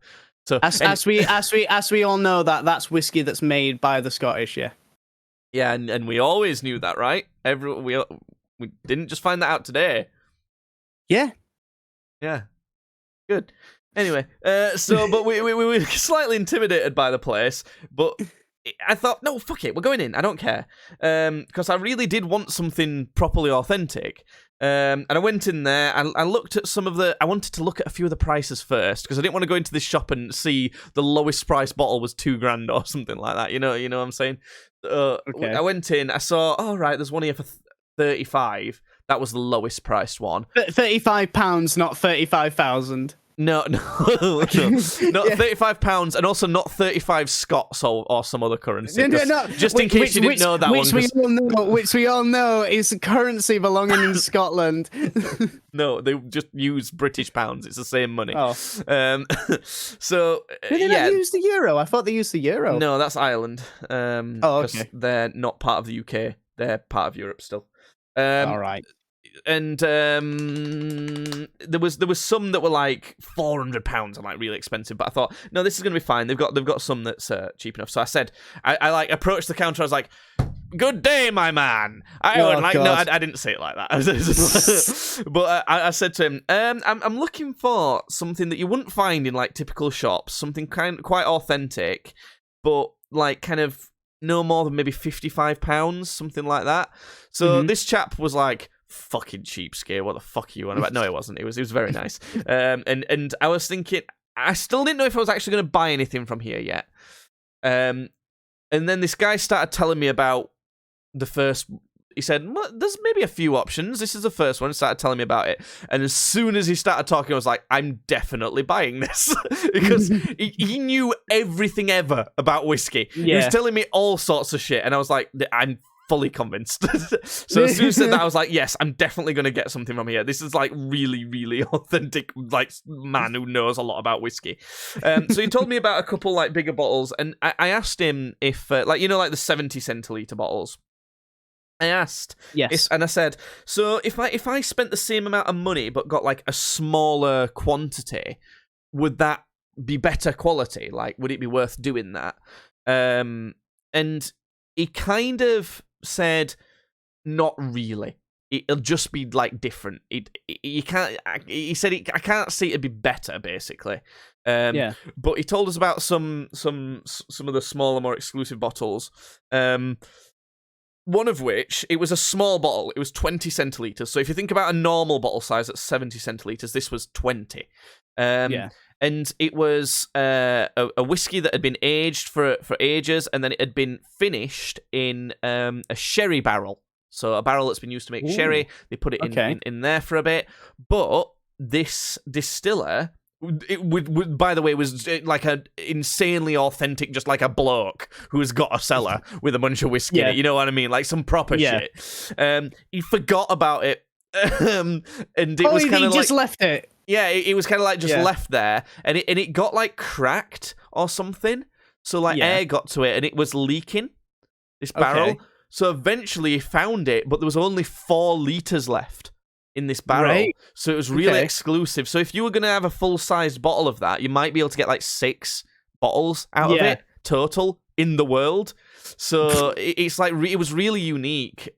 So as we all know that's whiskey that's made by the Scottish, Yeah, and we always knew that, right? We didn't just find that out today. Yeah. Good. Anyway, but we were slightly intimidated by the place, but I thought, no, fuck it, we're going in. I don't care, because I really did want something properly authentic. And I went in there. I looked at I wanted to look at a few of the prices first because I didn't want to go into this shop and see the lowest price bottle was $2,000 or something like that. You know what I'm saying? I went in. I saw, right, there's one here for 35. That was the lowest priced one. £35, not 35,000. No, not £35, and also not 35 Scots or some other currency. No. Just in case you didn't know that one. Which we all know is a currency belonging in Scotland. No, they just use British pounds. It's the same money. Oh. So Did they not use the euro? I thought they used the euro. No, that's Ireland. Okay. They're not part of the UK. They're part of Europe still. All right. And there was some that were like £400 and like really expensive, but I thought, no, this is gonna be fine. They've got some that's cheap enough. So I said, I like approached the counter. I was like, "Good day, my man." I didn't say it like that. But I said to him, I'm looking for something that you wouldn't find in like typical shops, something quite authentic, but like kind of no more than maybe £55, something like that. So this chap was like, fucking cheapskate, what the fuck are you on about? No, it wasn't. It was very nice. And I was thinking, I still didn't know if I was actually going to buy anything from here yet. And then this guy started telling me about the first. He said, well, there's maybe a few options. This is the first one. He started telling me about it. And as soon as he started talking, I was like, I'm definitely buying this. Because he knew everything ever about whiskey. Yeah. He was telling me all sorts of shit. And I was like, I'm fully convinced. So as soon as he said that, I was like, yes, I'm definitely going to get something from here. This is like really, really authentic, like man who knows a lot about whiskey. So he told me about a couple like bigger bottles. And I asked him if, like the 70 centiliter bottles. I asked, yes, and I said, so if I spent the same amount of money but got like a smaller quantity, would that be better quality? Like, would it be worth doing that? And he kind of said, not really. It'll just be like different. You can't. He said I can't see it'd be better, basically. But he told us about some of the smaller, more exclusive bottles. One of which, it was a small bottle. It was 20 centilitres. So if you think about a normal bottle size at 70 centilitres, this was 20. And it was a whiskey that had been aged for ages, and then it had been finished in a sherry barrel. So a barrel that's been used to make sherry. They put it in there for a bit. But this distiller, by the way, was like an insanely authentic, just like a bloke who has got a cellar with a bunch of whiskey in it. You know what I mean? Like some proper shit. He forgot about it. And it was kind of like, just left it. Yeah, it was kind of like just left there, and it got like cracked or something. So like air got to it, and it was leaking this barrel. So eventually he found it, but there was only 4 liters left in this barrel. Right. So it was really exclusive. So if you were going to have a full-sized bottle of that, you might be able to get like 6 bottles out of it total in the world. So it's like it was really unique,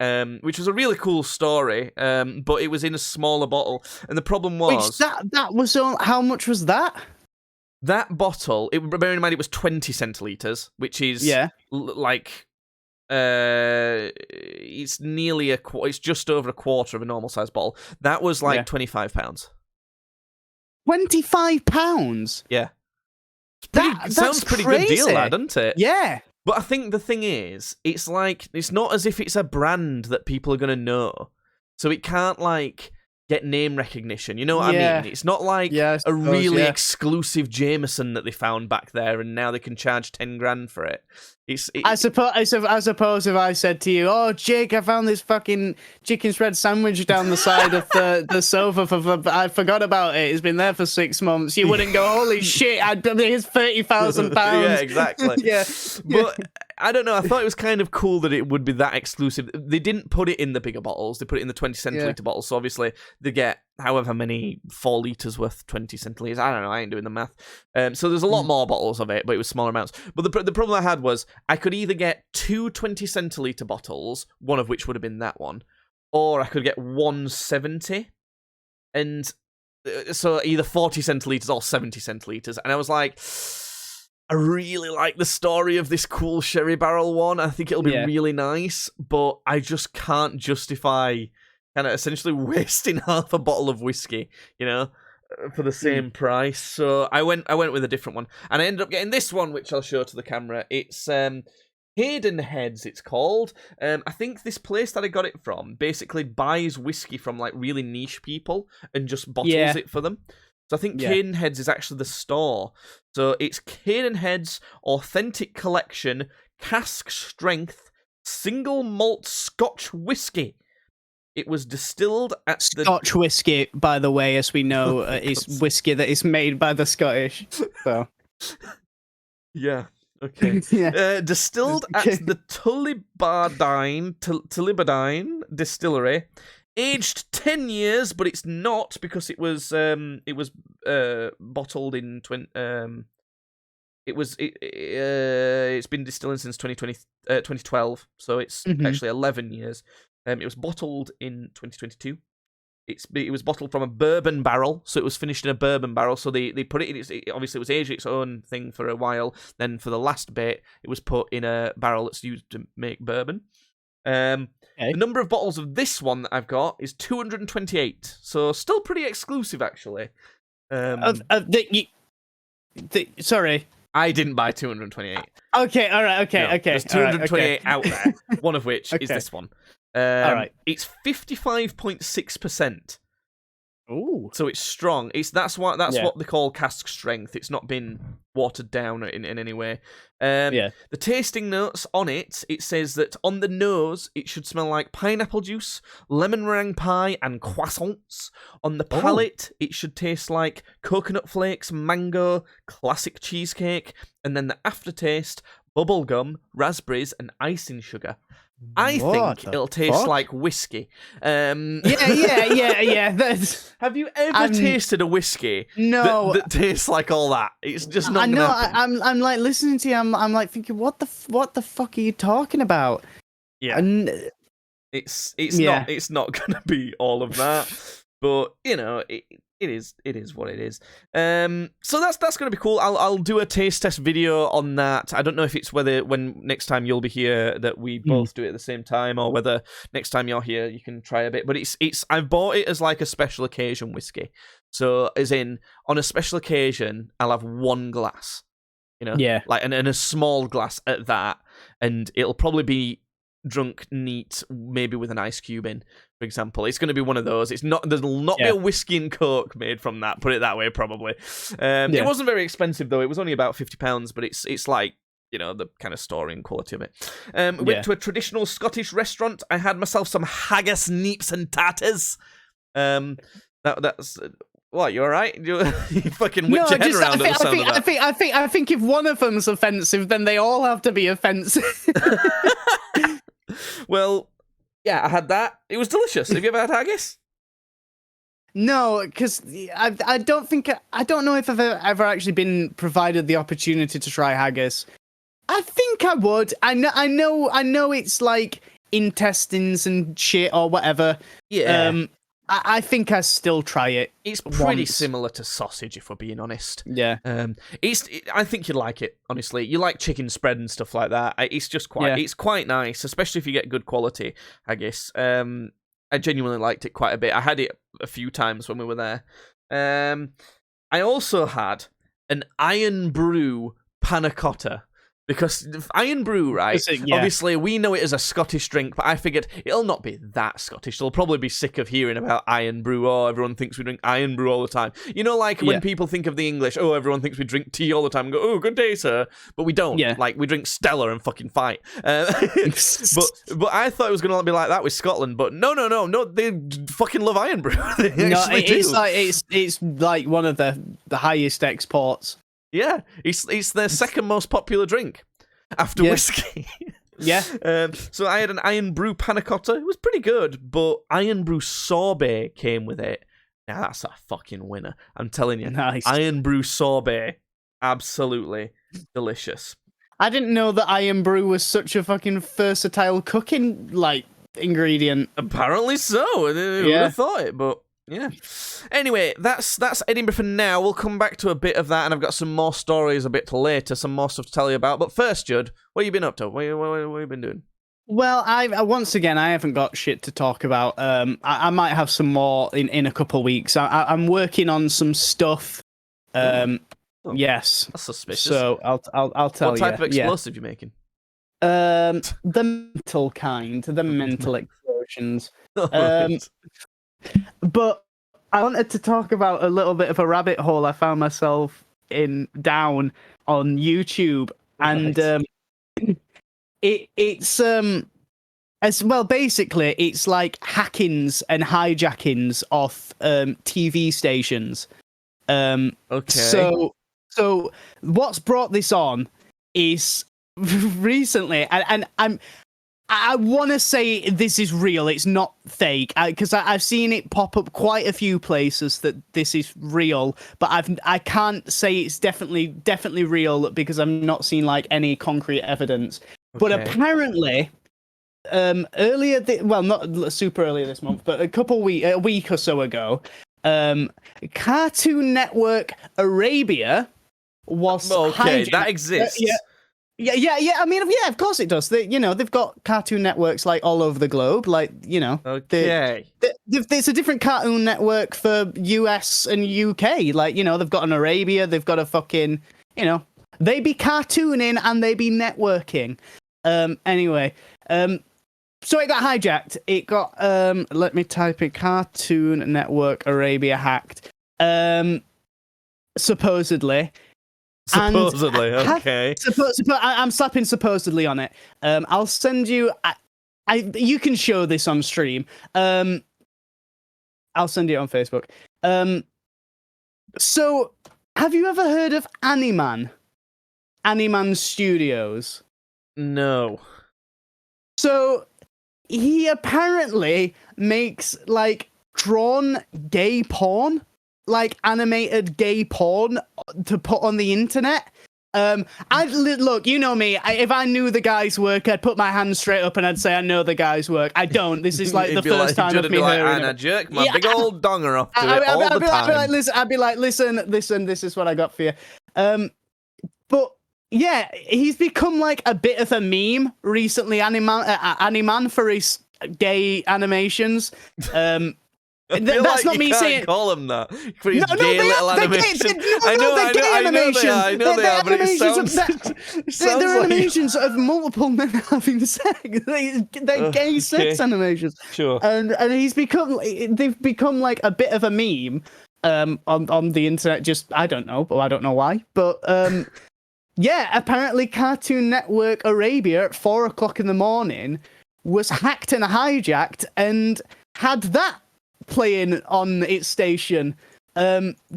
which was a really cool story. But it was in a smaller bottle, and the problem was that was how much was that? That bottle. Bearing in mind it was 20 centiliters, which is like. It's nearly it's just over a quarter of a normal size bottle. That was like £25. £25? Yeah. That sounds pretty crazy. Good deal, that, doesn't it? Yeah. But I think the thing is, it's like, it's not as if it's a brand that people are going to know. So it can't like, get name recognition. You know what I mean? It's not like I a really exclusive Jameson that they found back there, and now they can charge 10 grand for it. I suppose if I said to you, "Oh, Jake, I found this fucking chicken shred sandwich down the side of the sofa. I forgot about it. It's been there for 6 months." You wouldn't go, "Holy shit! Here's £30,000." Yeah, exactly. Yeah, but I don't know. I thought it was kind of cool that it would be that exclusive. They didn't put it in the bigger bottles. They put it in the 20 centiliter bottles. So obviously they get however many 4 liters worth 20 centiliters. I don't know. I ain't doing the math. So there's a lot more bottles of it, but it was smaller amounts. But the problem I had was I could either get 2 20 centiliter bottles, one of which would have been that one, or I could get 170, and so either 40 centiliters or 70 centiliters. And I was like, I really like the story of this cool sherry barrel one. I think it'll be really nice, but I just can't justify kind of essentially wasting half a bottle of whiskey, you know, for the same price. So I went with a different one, and I ended up getting this one, which I'll show to the camera. It's Hidden Heads, it's called. I think this place that I got it from basically buys whiskey from like really niche people and just bottles it for them. So I think Hidden Heads is actually the store. So it's Hidden Heads Authentic Collection Cask Strength Single Malt Scotch Whiskey. It was distilled at Scotch whiskey, by the way, as we know, is whiskey that is made by the Scottish. So, yeah, okay. Distilled at the Tullibardine Distillery, aged 10 years, but it's not because it was bottled in it's been distilling since 2012, so it's actually 11 years. It was bottled in 2022. It was bottled from a bourbon barrel, so it was finished in a bourbon barrel. So they put it in. Obviously, it was aged its own thing for a while. Then for the last bit, it was put in a barrel that's used to make bourbon. The number of bottles of this one that I've got is 228. So still pretty exclusive, actually. Sorry. I didn't buy 228. Okay, all right, okay. There's 228 out there, one of which is this one. All right. It's 55.6%. Ooh. So it's strong. That's what they call cask strength. It's not been watered down in any way. The tasting notes on it says that on the nose, it should smell like pineapple juice, lemon meringue pie, and croissants. On the palate, it should taste like coconut flakes, mango, classic cheesecake, and then the aftertaste, bubblegum, raspberries, and icing sugar. I think it'll taste like whiskey. Yeah. Have you ever tasted a whiskey? No. That tastes like all that. It's just not. No, I'm like listening to you. I'm like thinking, what the fuck are you talking about? Yeah. It's not gonna be all of that, but you know it is what it is. So that's gonna be cool. I'll do a taste test video on that. I don't know if it's when next time you'll be here that we both do it at the same time, or whether next time you're here you can try a bit. But it's I've bought it as like a special occasion whiskey. So as in on a special occasion I'll have one glass, you know, like and a small glass at that, and it'll probably be drunk neat, maybe with an ice cube in, for example. It's going to be one of those. There'll not be a whiskey and coke made from that, put it that way, probably. It wasn't very expensive though. It was only about £50, but it's like, you know, the kind of story and quality of it. Went to a traditional Scottish restaurant. I had myself some haggis, neeps, and tatters. That's what, you all right? You fucking whipped your head around at the sound of that. I think if one of them's offensive, then they all have to be offensive. Well, yeah, I had that. It was delicious. Have you ever had haggis? No, because I don't know if I've ever actually been provided the opportunity to try haggis. I think I would. I know it's like intestines and shit or whatever. Yeah. I think I still try it. It's pretty similar to sausage, if we're being honest. Yeah. I think you'd like it, honestly. You like chicken spread and stuff like that. It's just it's quite nice, especially if you get good quality, I guess. I genuinely liked it quite a bit. I had it a few times when we were there. I also had an Iron Brew panna cotta. Because Iron Brew, right? Yeah. Obviously, we know it as a Scottish drink, but I figured it'll not be that Scottish. They'll probably be sick of hearing about Iron Brew. Oh, everyone thinks we drink Iron Brew all the time. You know, like when people think of the English, oh, everyone thinks we drink tea all the time and go, oh, good day, sir. But we don't. Yeah. Like, we drink Stella and fucking fight. But I thought it was going to be like that with Scotland, but no, they fucking love Iron Brew. It's like one of the highest exports. Yeah, it's their second most popular drink after whiskey. Yeah. So I had an Iron Brew panna cotta. It was pretty good, but Iron Brew sorbet came with it. Now that's a fucking winner. I'm telling you. Nice. Iron Brew sorbet, absolutely delicious. I didn't know that Iron Brew was such a fucking versatile cooking ingredient. Apparently so. I would have thought it, but. Yeah. Anyway, that's Edinburgh for now. We'll come back to a bit of that, and I've got some more stories a bit later, some more stuff to tell you about. But first, Judd, what have you been up to? What have you been doing? Well, I haven't got shit to talk about. I might have some more in a couple of weeks. I'm working on some stuff. Yes. That's suspicious. So I'll tell you. What type of explosive you making? The mental kind, the mental explosions. Right. But I wanted to talk about a little bit of a rabbit hole I found myself down on YouTube, and it's as well. Basically, it's like hackings and hijackings off TV stations. Okay. So what's brought this on is recently, and I want to say this is real. It's not fake, because I've seen it pop up quite a few places that this is real, but I can't say it's definitely real because I've not seen like any concrete evidence. Okay. But apparently, not super earlier this month, but a week or so ago, Cartoon Network Arabia was hijacked. That exists. Yeah. I mean, of course it does. They've got Cartoon Networks like all over the globe. Okay. There's a different Cartoon Network for US and UK. They've got an Arabia. They've got a fucking, they be cartooning and they be networking. Anyway, so it got hijacked. It got let me type in Cartoon Network Arabia hacked. Supposedly. Okay. I'm slapping supposedly on it. I'll send you. You can show this on stream. I'll send it on Facebook. So, have you ever heard of Animan? Animan Studios? No. So, he apparently makes drawn gay porn. Animated gay porn to put on the internet. Look, you know me. If I knew the guy's work, I'd put my hand straight up and I'd say I know the guy's work. I don't. This is the first time of me hearing it. I jerk my big old donger off to it all the time. I'd be like, listen. This is what I got for you. But yeah, he's become a bit of a meme recently. Animan for his gay animations. That's not me saying. Call him that. For his gay little animation. I know they are, but it sounds. They're animations of multiple men having sex. They're gay sex animations. Sure. And they've become a bit of a meme on the internet. Just I don't know why, but yeah. Apparently, Cartoon Network Arabia at 4:00 in the morning was hacked and hijacked and had that playing on its station,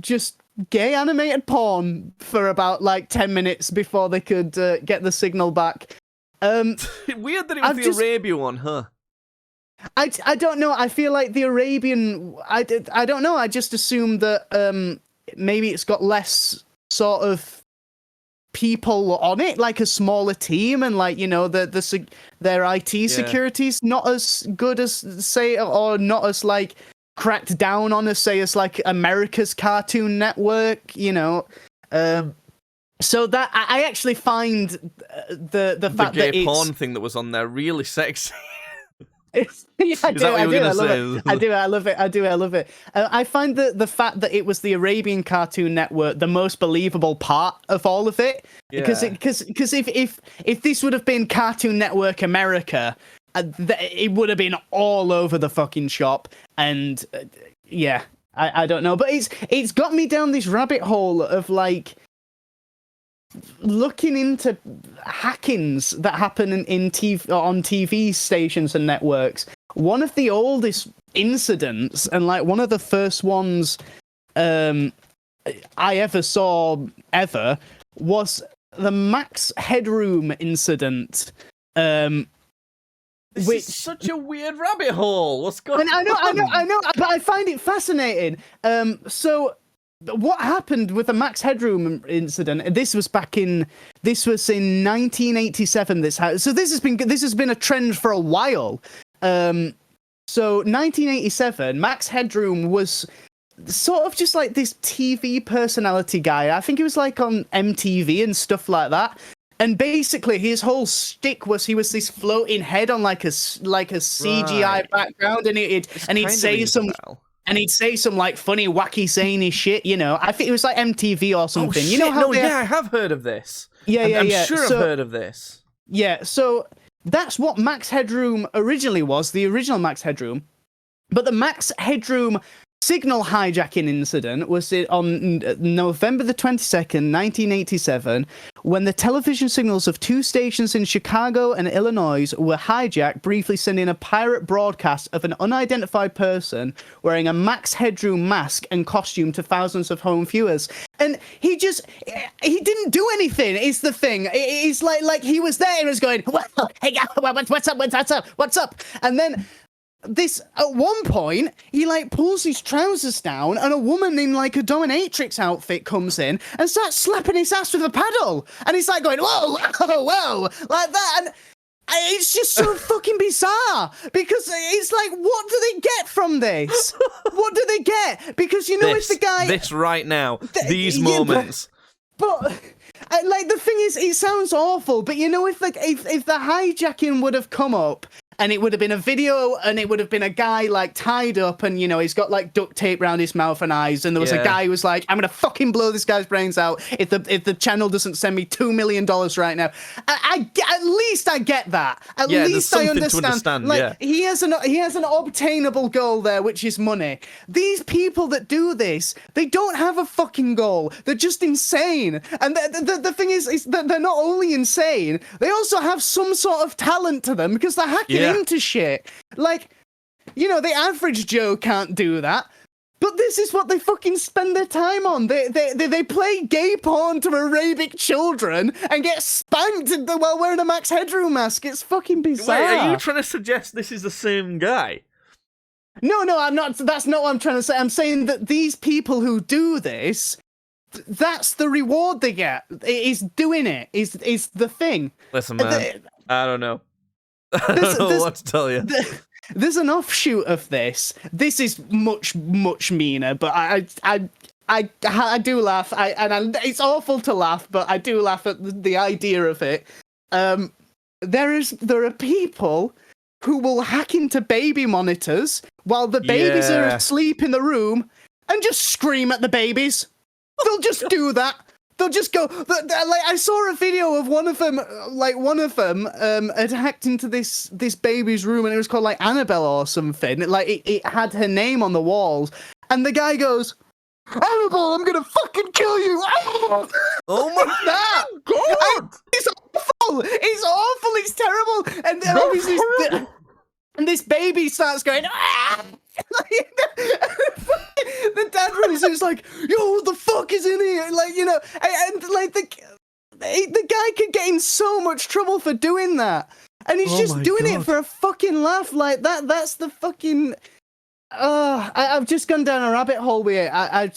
just gay animated porn for about 10 minutes before they could get the signal back. Weird that it was the Arabia one, huh? I don't know. I feel like the Arabian. I don't know. I just assumed that maybe it's got less sort of people on it, like a smaller team, and their IT security's not as good as say, or not as cracked down on as say as America's Cartoon Network, so that I actually find the fact gay that it's porn thing that was on there really sexy. Yeah, I Is that what you were going to say? I love it. I find the fact that it was the Arabian Cartoon Network the most believable part of all of it. Because if this would have been Cartoon Network America, it would have been all over the fucking shop. And I don't know, but it's got me down this rabbit hole of like looking into hackings that happen in TV, on TV stations and networks. One of the oldest incidents, and like one of the first ones I ever saw was the Max Headroom incident. This is such a weird rabbit hole. What's going on? I know, but I find it fascinating. So what happened with the Max Headroom incident? This was in 1987. So this has been a trend for a while. So 1987, Max Headroom was sort of just like this TV personality guy. I think he was like on MTV and stuff like that. And basically, his whole shtick was he was this floating head on like a CGI background, and he'd say some like funny, wacky, zany shit. You know, I think it was like MTV or something. Oh, you know how? I have heard of this. I'm sure I've heard of this. Yeah, so that's what Max Headroom originally was, the original Max Headroom. But the Max Headroom signal hijacking incident was on November the 22nd, 1987, when the television signals of two stations in Chicago and Illinois were hijacked, briefly sending a pirate broadcast of an unidentified person wearing a Max Headroom mask and costume to thousands of home viewers. And he didn't do anything, is the thing. It's like he was there and was going, well, hey, what's up? And then at one point, he like pulls his trousers down, and a woman in like a dominatrix outfit comes in and starts slapping his ass with a paddle, and he's like going, whoa, like that, and it's just so fucking bizarre because it's like, what do they get from this? What do they get? Because you know, if the guy this right now, these moments. But like the thing is, it sounds awful, but you know, if the hijacking would have come up. And it would have been a video, and it would have been a guy like tied up, and you know he's got like duct tape around his mouth and eyes, and there was a guy who was like, "I'm gonna fucking blow this guy's brains out if the channel doesn't send me $2 million right now." At least I get that. At least I understand. Like he has an obtainable goal there, which is money. These people that do this, they don't have a fucking goal. They're just insane. And the thing is that they're not only insane, they also have some sort of talent to them because they're hacking into shit. Like, you know, the average Joe can't do that. But this is what they fucking spend their time on. They play gay porn to Arabic children and get spanked while wearing a Max Headroom mask. It's fucking bizarre. Wait, are you trying to suggest this is the same guy? No, I'm not. That's not what I'm trying to say. I'm saying that these people who do this, that's the reward they get. Is doing it. Is the thing. Listen, man. I don't know. I don't know what to tell you. There's an offshoot of this. This is much meaner, but I do laugh. It's awful to laugh, but I do laugh at the idea of it. There are people who will hack into baby monitors while the babies are asleep in the room and just scream at the babies. They'll just do that. They'll just go. Like, I saw a video of one of them had hacked into this baby's room, and it was called like Annabelle or something. Like it had her name on the walls, and the guy goes, "Annabelle, I'm gonna fucking kill you!" Oh my god! It's awful. It's awful. It's terrible. And obviously, this baby starts going. The dad runs and is like, "Yo, what the fuck is in here?" Like, you know, and like the guy could get in so much trouble for doing that, and he's just doing it for a fucking laugh. Like that. That's the fucking. I've just gone down a rabbit hole with it. I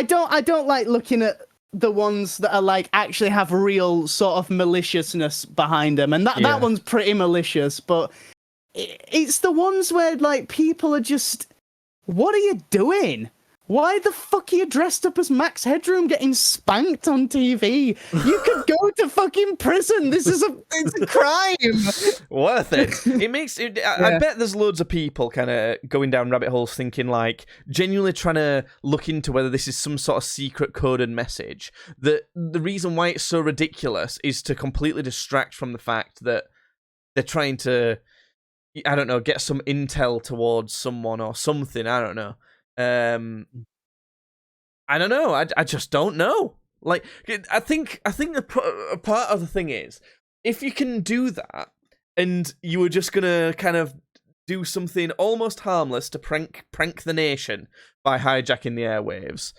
don't like looking at the ones that are like actually have real sort of maliciousness behind them, and that one's pretty malicious, but. It's the ones where like people are just, what are you doing? Why the fuck are you dressed up as Max Headroom getting spanked on TV? You could go to fucking prison. It's a crime. Worth it. It makes it. I bet there's loads of people kind of going down rabbit holes thinking like genuinely trying to look into whether this is some sort of secret coded message. That the reason why it's so ridiculous is to completely distract from the fact that they're trying to, I don't know, get some intel towards someone or something. I don't know. I don't know. I just don't know. Like, I think a part of the thing is, if you can do that, and you were just gonna kind of do something almost harmless to prank the nation by hijacking the airwaves,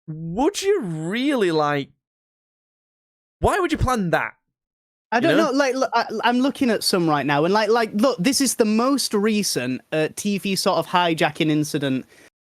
would you really like? Why would you plan that? I don't know. Like, look, I'm looking at some right now, and like, look, this is the most recent TV sort of hijacking incident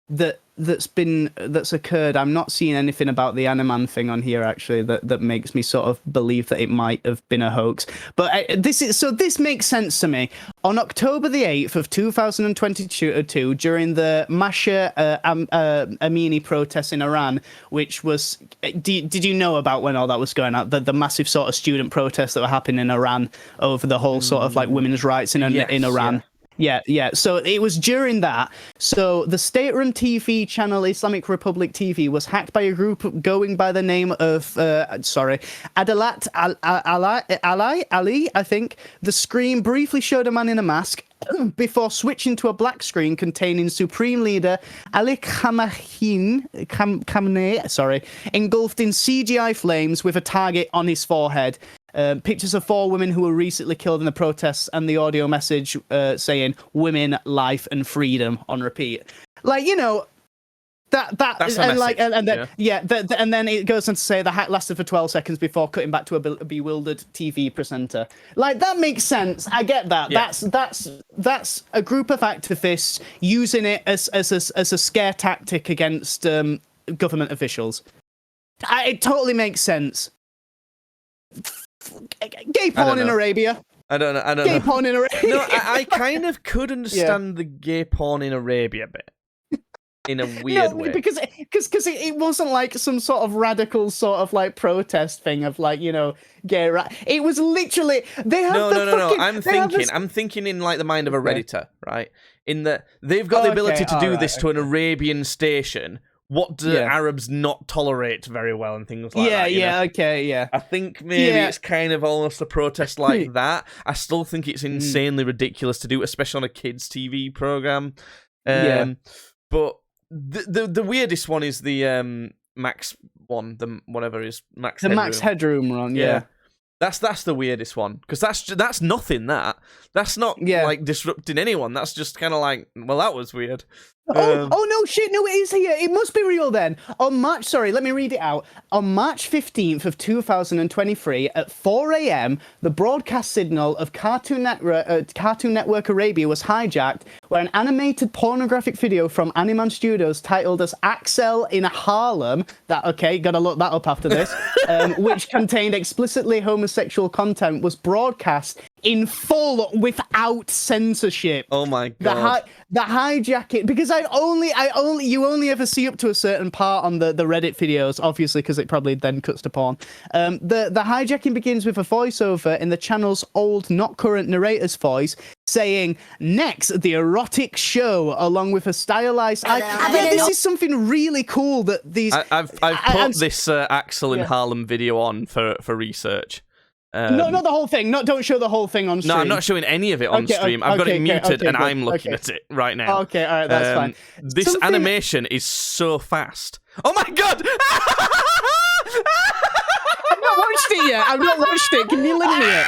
that's occurred. I'm not seeing anything about the Animan thing on here actually that makes me sort of believe that it might have been a hoax. But this makes sense to me. On October the 8th of 2022, during the Masha Amini protests in Iran, which was, did you know about when all that was going on? The massive sort of student protests that were happening in Iran over the whole sort of like women's rights in Iran. Yeah. So it was during that. So the state-run TV channel Islamic Republic TV was hacked by a group going by the name of, Adalat Ali, I think. The screen briefly showed a man in a mask before switching to a black screen containing Supreme Leader Ali Khamenei, engulfed in CGI flames with a target on his forehead. Pictures of 4 women who were recently killed in the protests, and the audio message saying "women, life, and freedom" on repeat. Like, you know, that's and like, and then and then it goes on to say the hack lasted for 12 seconds before cutting back to a bewildered TV presenter. Like, that makes sense. I get that. Yeah. That's a group of activists using it as a scare tactic against government officials. It totally makes sense. Gay porn in Arabia. I don't know. Gay porn in Arabia. No, I kind of could understand the gay porn in Arabia bit. In a weird way. Because it wasn't like some sort of radical sort of like protest thing of like, you know, gay It was literally No. I'm thinking in like the mind of a Redditor, right? In that they've got the ability to do this to an Arabian station. What do Arabs not tolerate very well and things like that? I think maybe it's kind of almost a protest like that. I still think it's insanely ridiculous to do, especially on a kids' TV program. But the weirdest one is the Max one, the whatever is Max. The Headroom. Max Headroom one, yeah. That's the weirdest one, because that's nothing. That's not like disrupting anyone. That's just kind of like, well, that was weird. Oh no, shit, no, it is here. It must be real then. Let me read it out. On March 15th of 2023 at 4 a.m, the broadcast signal of Cartoon Network Arabia was hijacked, where an animated pornographic video from Animan Studios titled as Axel in Harlem, gotta look that up after this, which contained explicitly homosexual content, was broadcast in full without censorship. Oh my god. The hijacking, because you only ever see up to a certain part on the Reddit videos, obviously, because it probably then cuts to porn. The hijacking begins with a voiceover in the channel's old, not current narrator's voice, saying, "Next, the erotic show," along with a stylized. This is something really cool that these. I've put this Axel in Harlem video on for research. No, not the whole thing. Don't show the whole thing on stream. No, I'm not showing any of it on stream. I've got it muted, and I'm looking at it right now. Okay, all right, that's fine. This animation is so fast. Oh my god! I've not watched it. Can you link me it?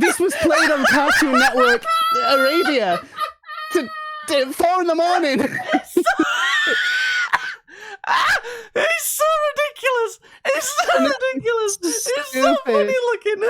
This was played on Cartoon Network Arabia at 4 in the morning. It's so ridiculous. It's so funny looking.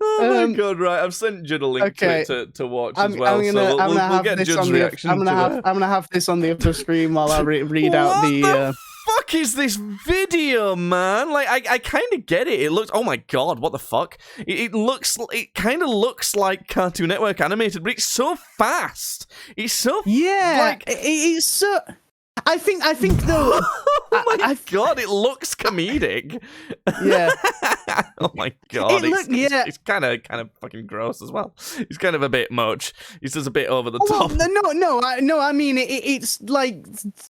Oh my god! Right, I've sent Judd a link to watch as well. We'll get Judd's reaction. I'm gonna have this on the upper screen while I read out the. fuck is this video, man? Like, I kind of get it. It looks. Oh my god, what the fuck? It kind of looks like Cartoon Network animated, but it's so fast. It's so like it's so. I think though. Oh my god, it looks comedic. Yeah. Oh my god, it's kind of fucking gross as well. It's kind of a bit much. It's just a bit over the top. No. I mean, it's like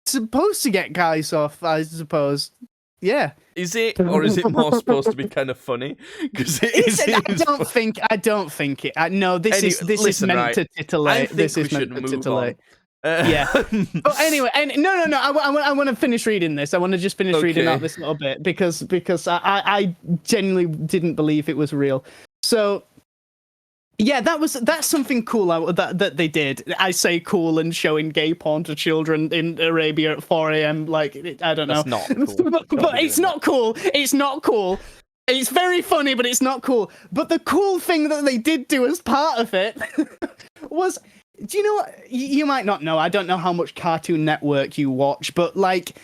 supposed to get guys off, I suppose. Yeah. Is it, or is it more supposed to be kind of funny? Because I don't think it. No, this is meant to titillate. This is meant to titillate. Yeah. But anyway, no. I want to finish reading this. I want to just finish reading out this little bit because I genuinely didn't believe it was real. So yeah, that's something cool that they did. I say cool and showing gay porn to children in Arabia at 4 a.m. Like, I don't know. That's not cool. but it's not cool. It's not cool. It's very funny, but it's not cool. But the cool thing that they did do as part of it was. Do you know what? You might not know. I don't know how much Cartoon Network you watch, but like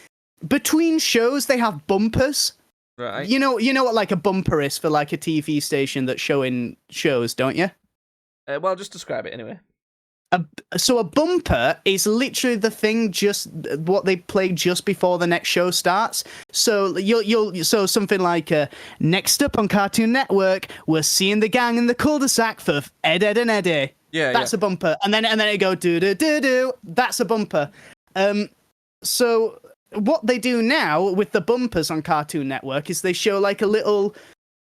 between shows, they have bumpers. Right. You know what like a bumper is for like a TV station that's showing shows, don't you? Well, just describe it anyway. So a bumper is literally the thing, just what they play just before the next show starts. So so something like next up on Cartoon Network, we're seeing the gang in the cul-de-sac for Ed, Ed and Eddie. Yeah, that's a bumper, and then it go do do do do. That's a bumper. So what they do now with the bumpers on Cartoon Network is they show like a little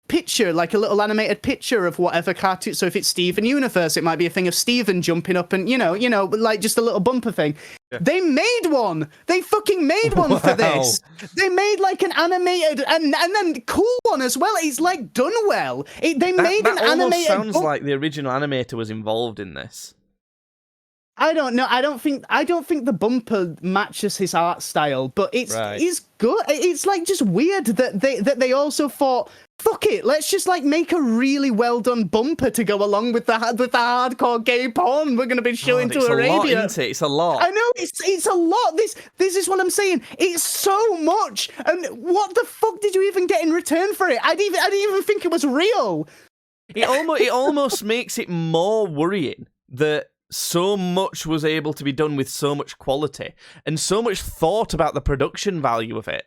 picture, like a little animated picture of whatever cartoon. So if it's Steven Universe, it might be a thing of Steven jumping up and you know, like just a little bumper thing. Yeah. They made one. They fucking made one for this. They made like an animated and then cool one as well. It's like done well. They made an animated. Sounds like the original animator was involved in this. I don't know. I don't think the bumper matches his art style, but it's good. It's like just weird that they also thought, fuck it, let's just like make a really well done bumper to go along with the hardcore gay porn we're going to be showing to Arabia. It's a lot. I know it's a lot. This is what I'm saying. It's so much. And what the fuck did you even get in return for it? I didn't even think it was real. It almost makes it more worrying that so much was able to be done with so much quality and so much thought about the production value of it,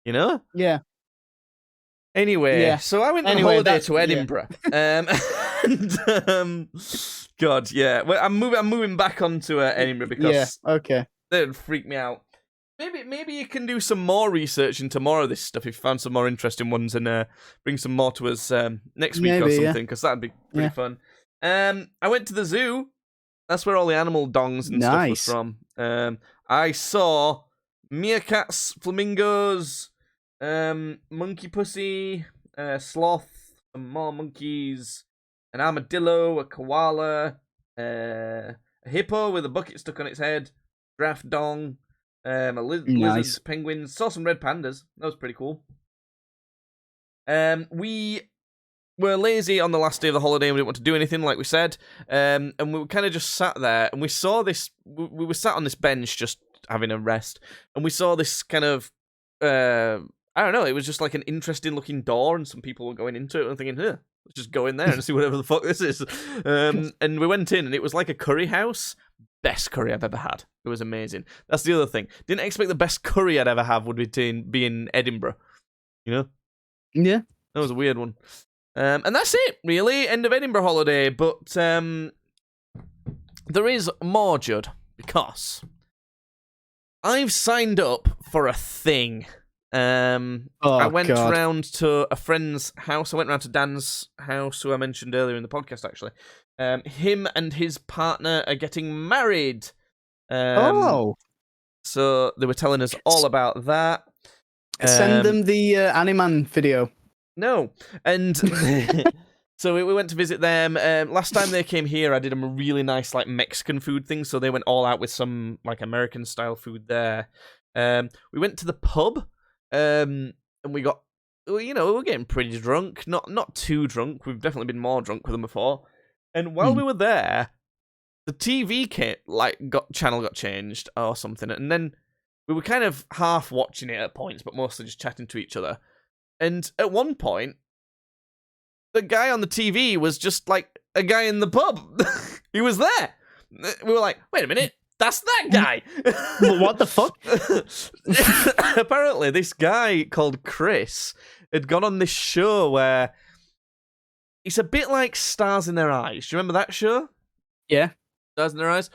you know? Yeah. Anyway, so I went on holiday to Edinburgh. Yeah. God, yeah. Well, I'm moving back onto Edinburgh because they'd freak me out. Maybe you can do some more research into more of this stuff if you found some more interesting ones and bring some more to us next week or something, because that'd be pretty fun. I went to the zoo. That's where all the animal dongs and stuff was from. I saw meerkats, flamingos, monkey pussy, sloth, some more monkeys, an armadillo, a koala, a hippo with a bucket stuck on its head, giraffe dong, lizards, penguins. Saw some red pandas. That was pretty cool. We were lazy on the last day of the holiday and we didn't want to do anything, like we said. And we kind of just sat there and we saw this. We were sat on this bench just having a rest, and we saw this kind of. I don't know, it was just like an interesting looking door and some people were going into it and thinking, let's just go in there and see whatever the fuck this is. And we went in and it was like a curry house. Best curry I've ever had. It was amazing. That's the other thing. Didn't expect the best curry I'd ever have would be in Edinburgh. You know? Yeah. That was a weird one. And that's it, really. End of Edinburgh holiday. But there is more, Judd, because I've signed up for a thing. I went round to a friend's house. I went round to Dan's house, who I mentioned earlier in the podcast, actually. Him and his partner are getting married. So they were telling us all about that. Send them the Animan video. No. And so we went to visit them. Last time they came here, I did them a really nice like Mexican food thing. So they went all out with some like American style food there. We went to the pub. And we got, we were getting pretty drunk. Not too drunk. We've definitely been more drunk with them before. And while we were there, the TV channel got changed or something. And then we were kind of half watching it at points, but mostly just chatting to each other. And at one point, the guy on the TV was just like a guy in the pub. He was there. We were like, wait a minute, that's that guy. What the fuck? Apparently, this guy called Chris had gone on this show where it's a bit like Stars in Their Eyes. Do you remember that show? Yeah. Stars in Their Eyes?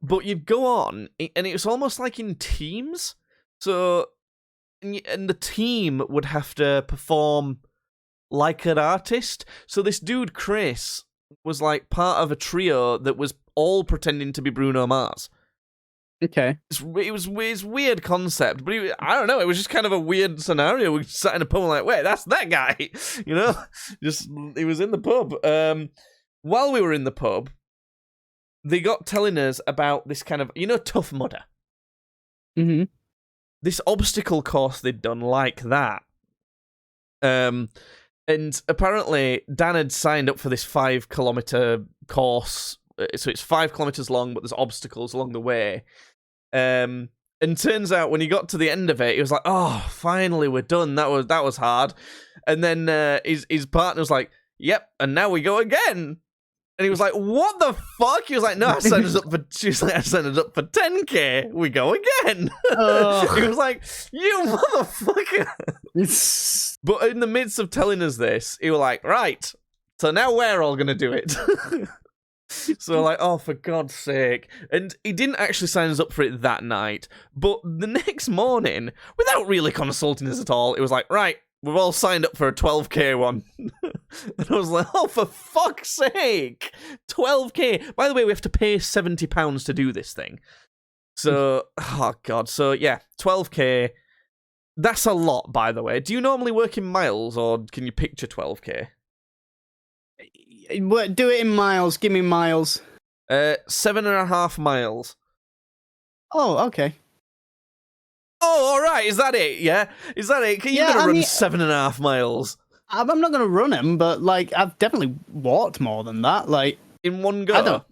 But you'd go on, and it was almost like in teams. So, and the team would have to perform like an artist. So this dude, Chris, was like part of a trio that was all pretending to be Bruno Mars. Okay. It was a weird concept, but I don't know, it was just kind of a weird scenario. We sat in a pub and like, wait, that's that guy. You know? Just, he was in the pub. While we were in the pub, they got telling us about this kind of, Tough Mudder. Mm-hmm. This obstacle course they'd done like that. And apparently, Dan had signed up for this 5-kilometer course. So it's 5 kilometers long, but there's obstacles along the way. And turns out when he got to the end of it, he was like, "Oh, finally we're done. That was hard." And then his partner was like, "Yep, and now we go again." And he was like, "What the fuck?" He was like, "No, I signed us up for." She was like, "I signed us up for 10K. We go again." He was like, "You motherfucker!" But in the midst of telling us this, he was like, "Right, so now we're all gonna do it." So like, oh, for God's sake. And he didn't actually sign us up for it that night, but the next morning, without really consulting us at all, it was like, right, we've all signed up for a 12K one. And I was like, oh, for fuck's sake, 12K. By the way, we have to pay £70 to do this thing. So, oh God, so yeah, 12K. That's a lot, by the way. Do you normally work in miles, or can you picture 12K? Do it in miles. Give me miles. 7.5 miles. Oh, okay. Oh, all right. Is that it? Yeah. Is that it? You're gonna run 7.5 miles. I'm not gonna run them, but like I've definitely walked more than that. Like in one go. I don't.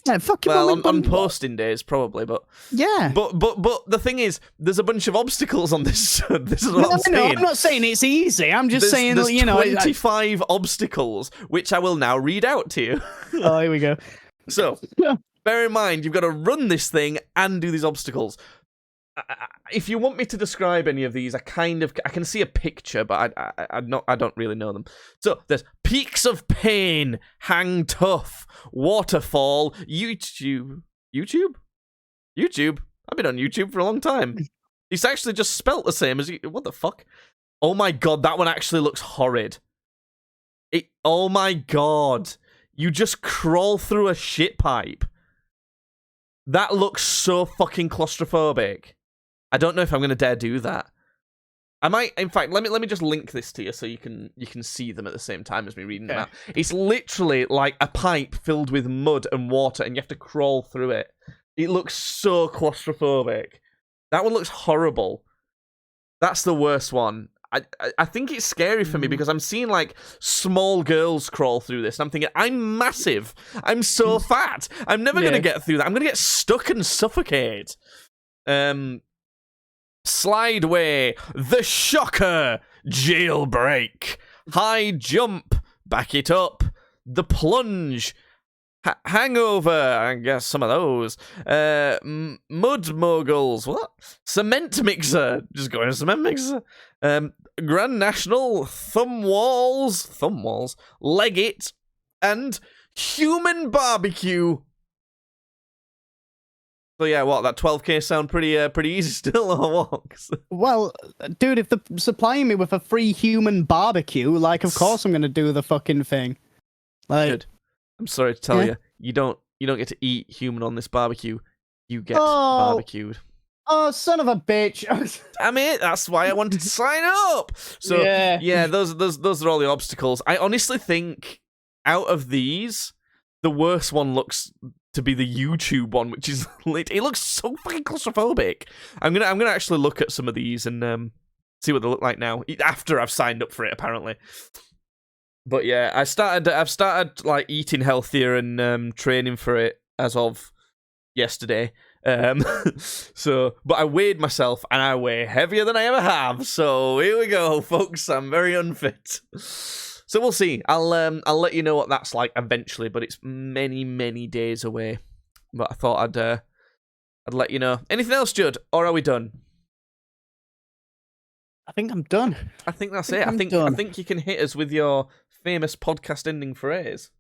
Yeah, fucking on posting days probably, but yeah. But the thing is, there's a bunch of obstacles on this. This is what I'm saying. I'm not saying it's easy. I'm just saying that 25 obstacles, which I will now read out to you. Oh, here we go. So, bear in mind, you've got to run this thing and do these obstacles. If you want me to describe any of these, I can see a picture, but I don't really know them. So there's Peaks of Pain, Hang Tough, Waterfall, YouTube. I've been on YouTube for a long time. It's actually just spelt the same as you. What the fuck? Oh my God, that one actually looks horrid. Oh my God, you just crawl through a shit pipe. That looks so fucking claustrophobic. I don't know if I'm going to dare do that. I might, in fact, let me just link this to you so you can see them at the same time as me reading them out. It's literally like a pipe filled with mud and water, and you have to crawl through it. It looks so claustrophobic. That one looks horrible. That's the worst one. I think it's scary for me because I'm seeing like small girls crawl through this. And I'm thinking, I'm massive. I'm so fat. I'm never going to get through that. I'm going to get stuck and suffocate. Slideway, The Shocker, Jailbreak, High Jump, Back It Up, The Plunge, Hangover, I guess some of those, Mud Moguls, what? Cement Mixer, just going to Cement Mixer, Grand National, Thumb Walls, Leg It, and Human Barbecue. So yeah, what, that 12K sound pretty easy still, or what? Well, dude, if they're supplying me with a free human barbecue, like, of course I'm gonna do the fucking thing. Like, good. I'm sorry to tell you, you don't get to eat human on this barbecue. You get barbecued. Oh, son of a bitch! Damn it! That's why I wanted to sign up. So yeah, those are all the obstacles. I honestly think out of these, the worst one looks to be the YouTube one, which is it looks so fucking claustrophobic. I'm gonna actually look at some of these and see what they look like now after I've signed up for it, apparently. But yeah, I've started like eating healthier and training for it as of yesterday. But I weighed myself, and I weigh heavier than I ever have. So here we go, folks. I'm very unfit. So we'll see. I'll let you know what that's like eventually, but it's many, many days away. But I thought I'd let you know. Anything else, Judd, or are we done? I think I'm done. I think that's it. I think you can hit us with your famous podcast ending phrase.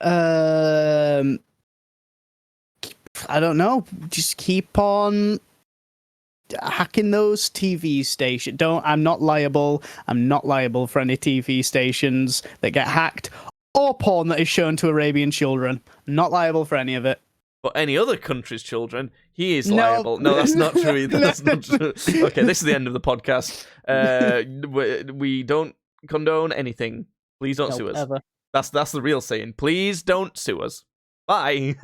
I don't know. Just keep on hacking those TV stations. I'm not liable. I'm not liable for any TV stations that get hacked or porn that is shown to Arabian children. Not liable for any of it. But any other country's children, he is liable. No, that's not true either. That's not true. Okay, this is the end of the podcast. We don't condone anything. Please don't sue us. Ever. That's the real saying. Please don't sue us. Bye.